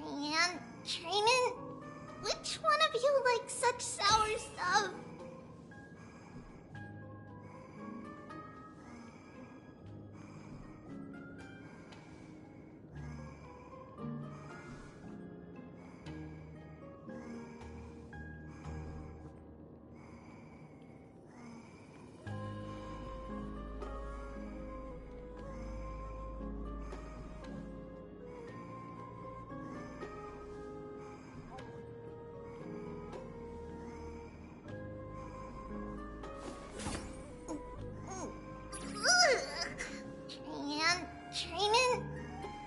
And Training? Which one of you likes such sour stuff? And Training?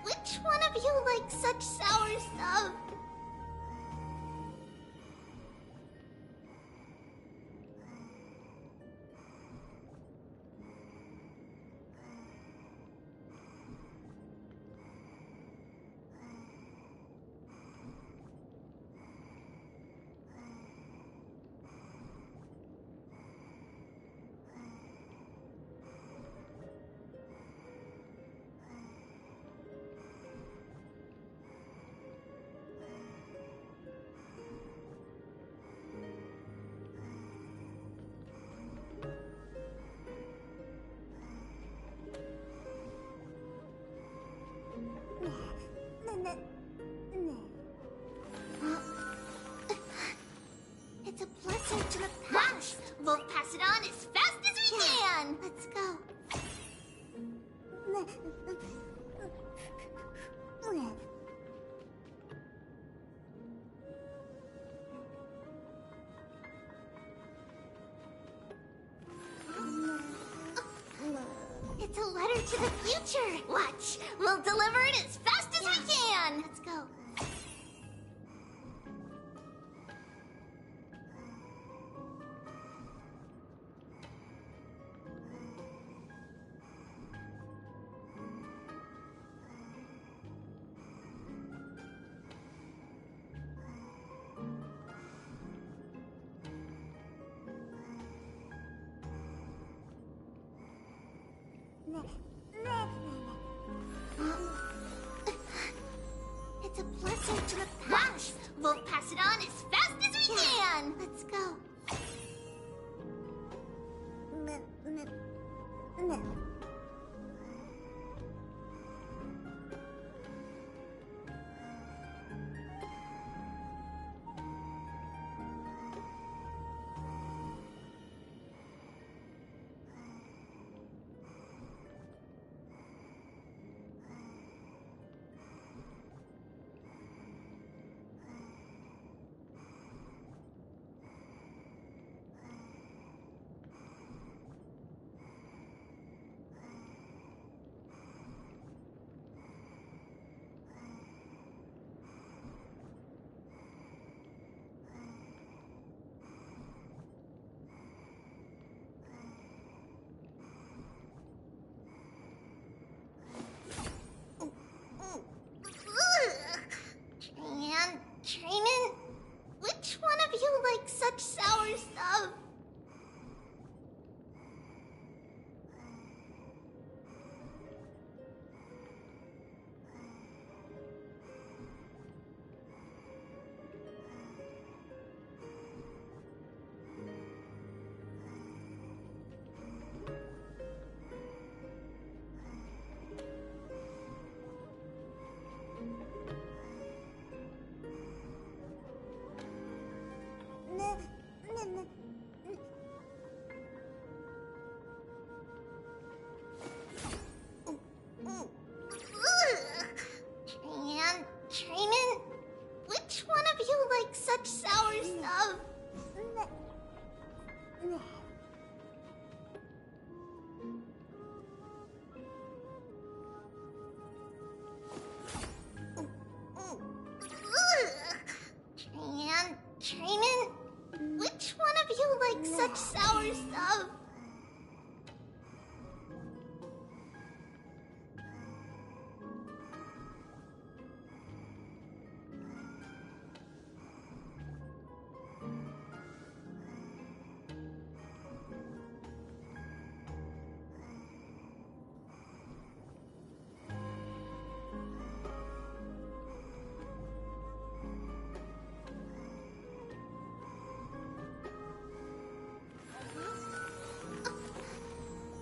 Which one of you likes such sour stuff? It's a blessing to the past. We'll pass it on as fast as we can. Let's go. It's a letter to the future. Watch, we'll deliver it as fast as we can. Let's go. It's a blessing to the past. We'll pass it on as fast as we can. Let's go. And Trayman, which one of you likes such sour stuff? And Trayman, which one of you likes such sour stuff?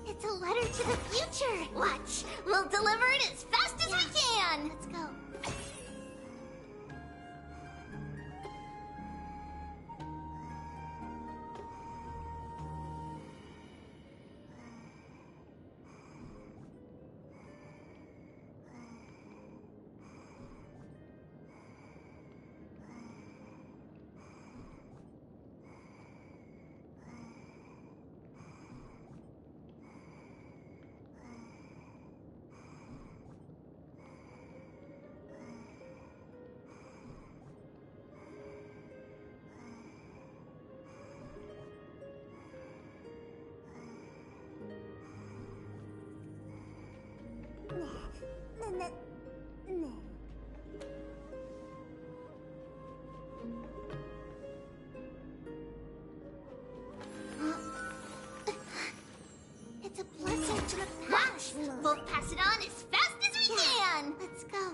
It's a letter to the future. Watch, we'll deliver it as fast as we can. Let's go. It's a blessing to the past. We'll pass it on as fast as we can. Let's go.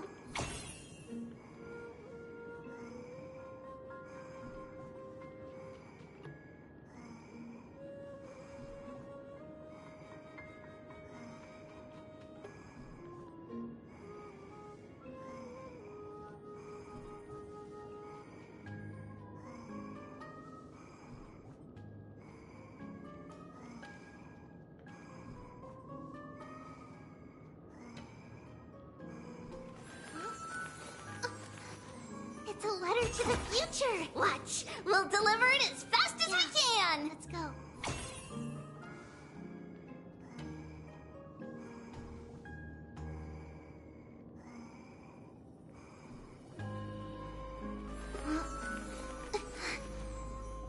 It's a letter to the future. Watch, we'll deliver it as fast as we can. Let's go.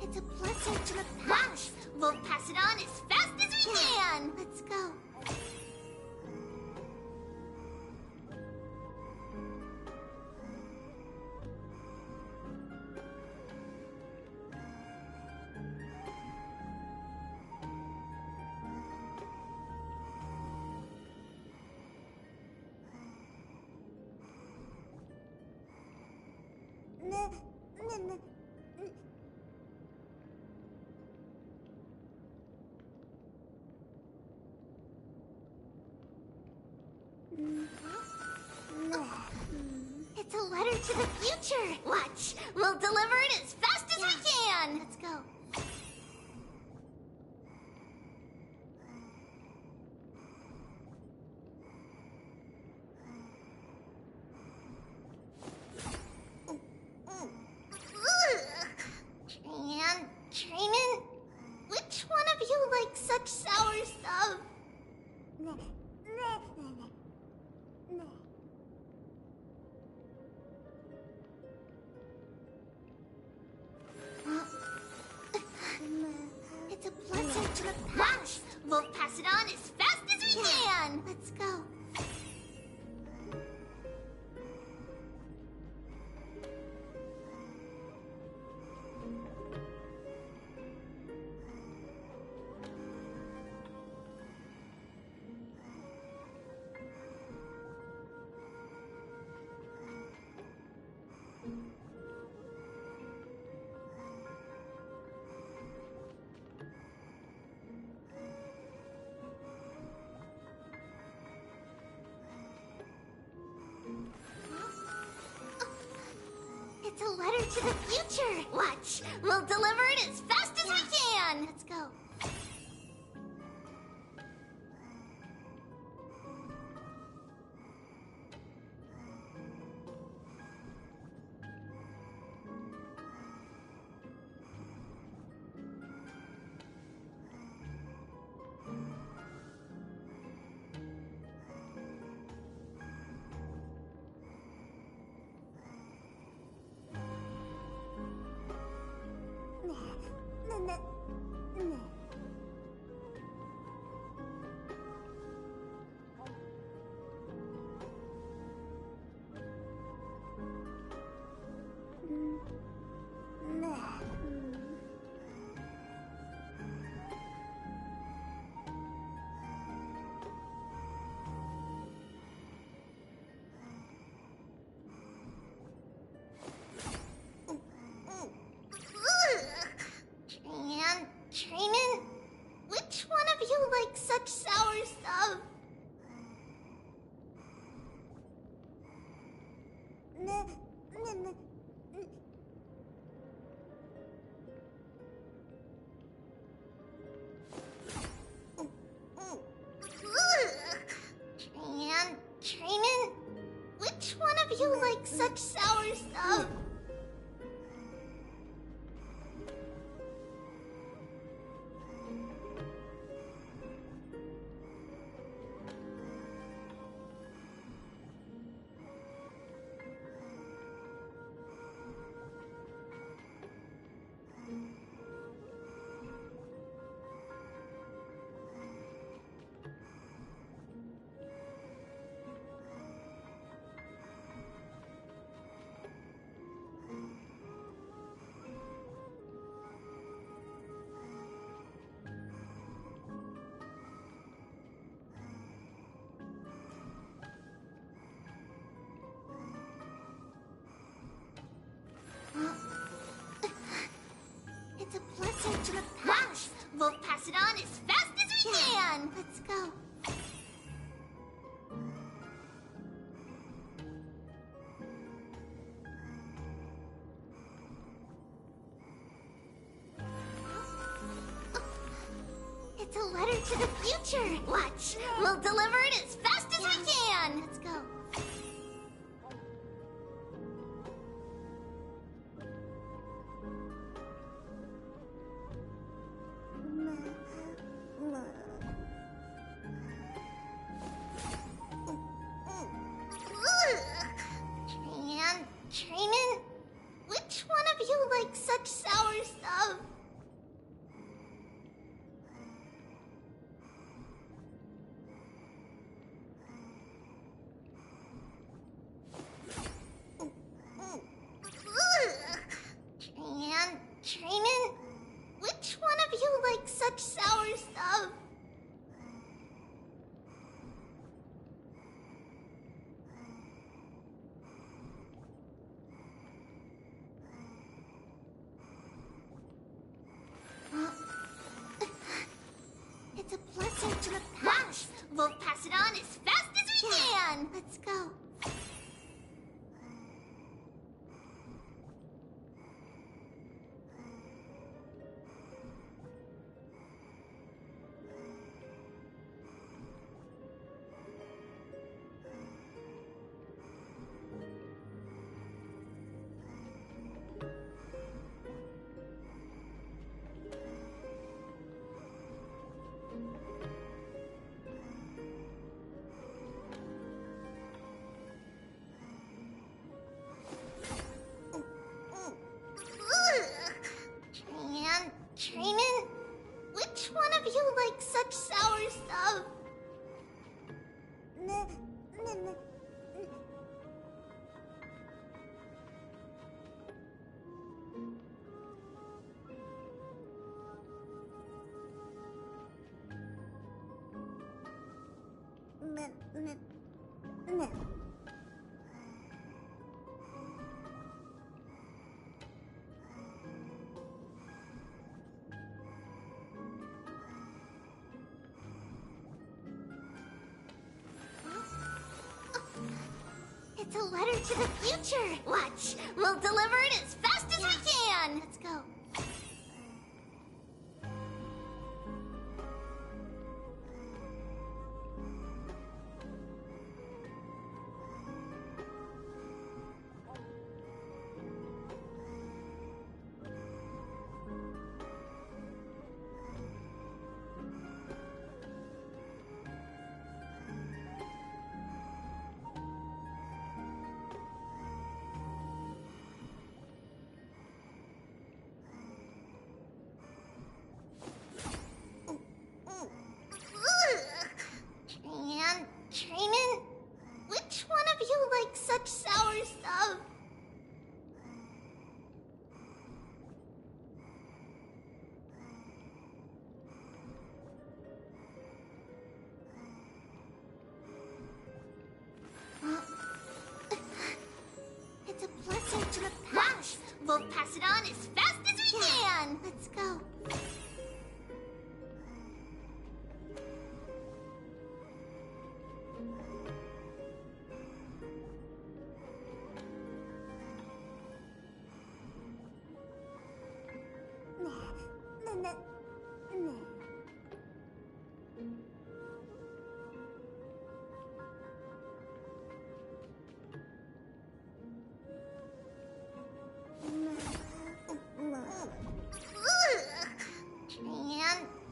It's a blessing to the past. We'll pass it on as fast as we can. Let's go. It's a letter to the future. Watch, we'll deliver it as fast as we can. Let's go. And Trayman, which one of you likes such sour stuff? It's a blessing to the past. We'll pass it on as fast as we can. Let's go. It's a letter to the future. Watch, we'll deliver it as fast as we Trainin'? Which one of you likes such sour stuff? Trainin'? Which one of you likes such sour stuff? It's a blessing to the past. We'll pass it on as fast as we can. Let's go. It's a letter to the future. Watch. We'll deliver it as fast as we can. Let's go. Trainin'? Which one of you likes such sour stuff? Trainin'? Which one of you likes such sour stuff? It's a blessing to the past. We'll pass it on as fast as we can. Let's go. Trainin'? Which one of you likes such sour stuff? It's a letter to the future. Watch. We'll deliver it as fast as we can. Let's go. pass it on as fast as we can! Let's go.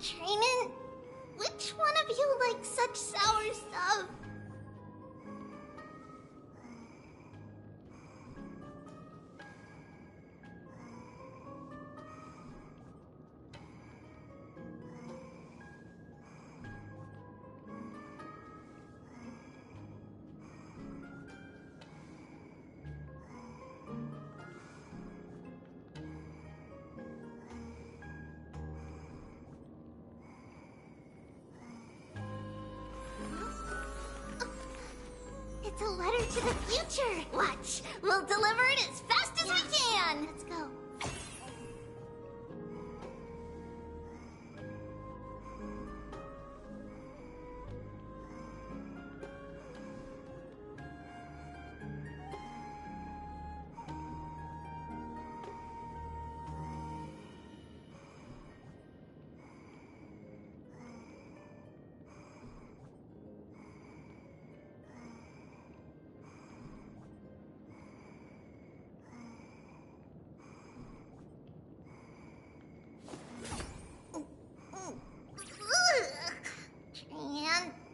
Trainin', which one of you likes such sour stuff? It's a letter to the future! Watch! We'll deliver it as fast as we can! Let's go.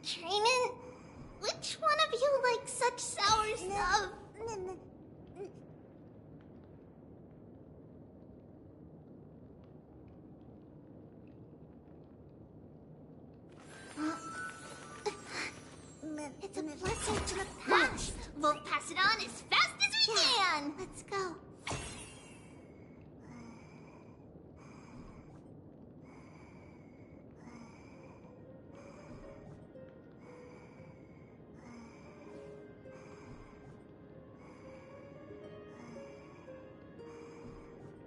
Trainin', which one of you likes such sour stuff? It's a blessing to the past. We'll pass it on as fast as we can. Let's go.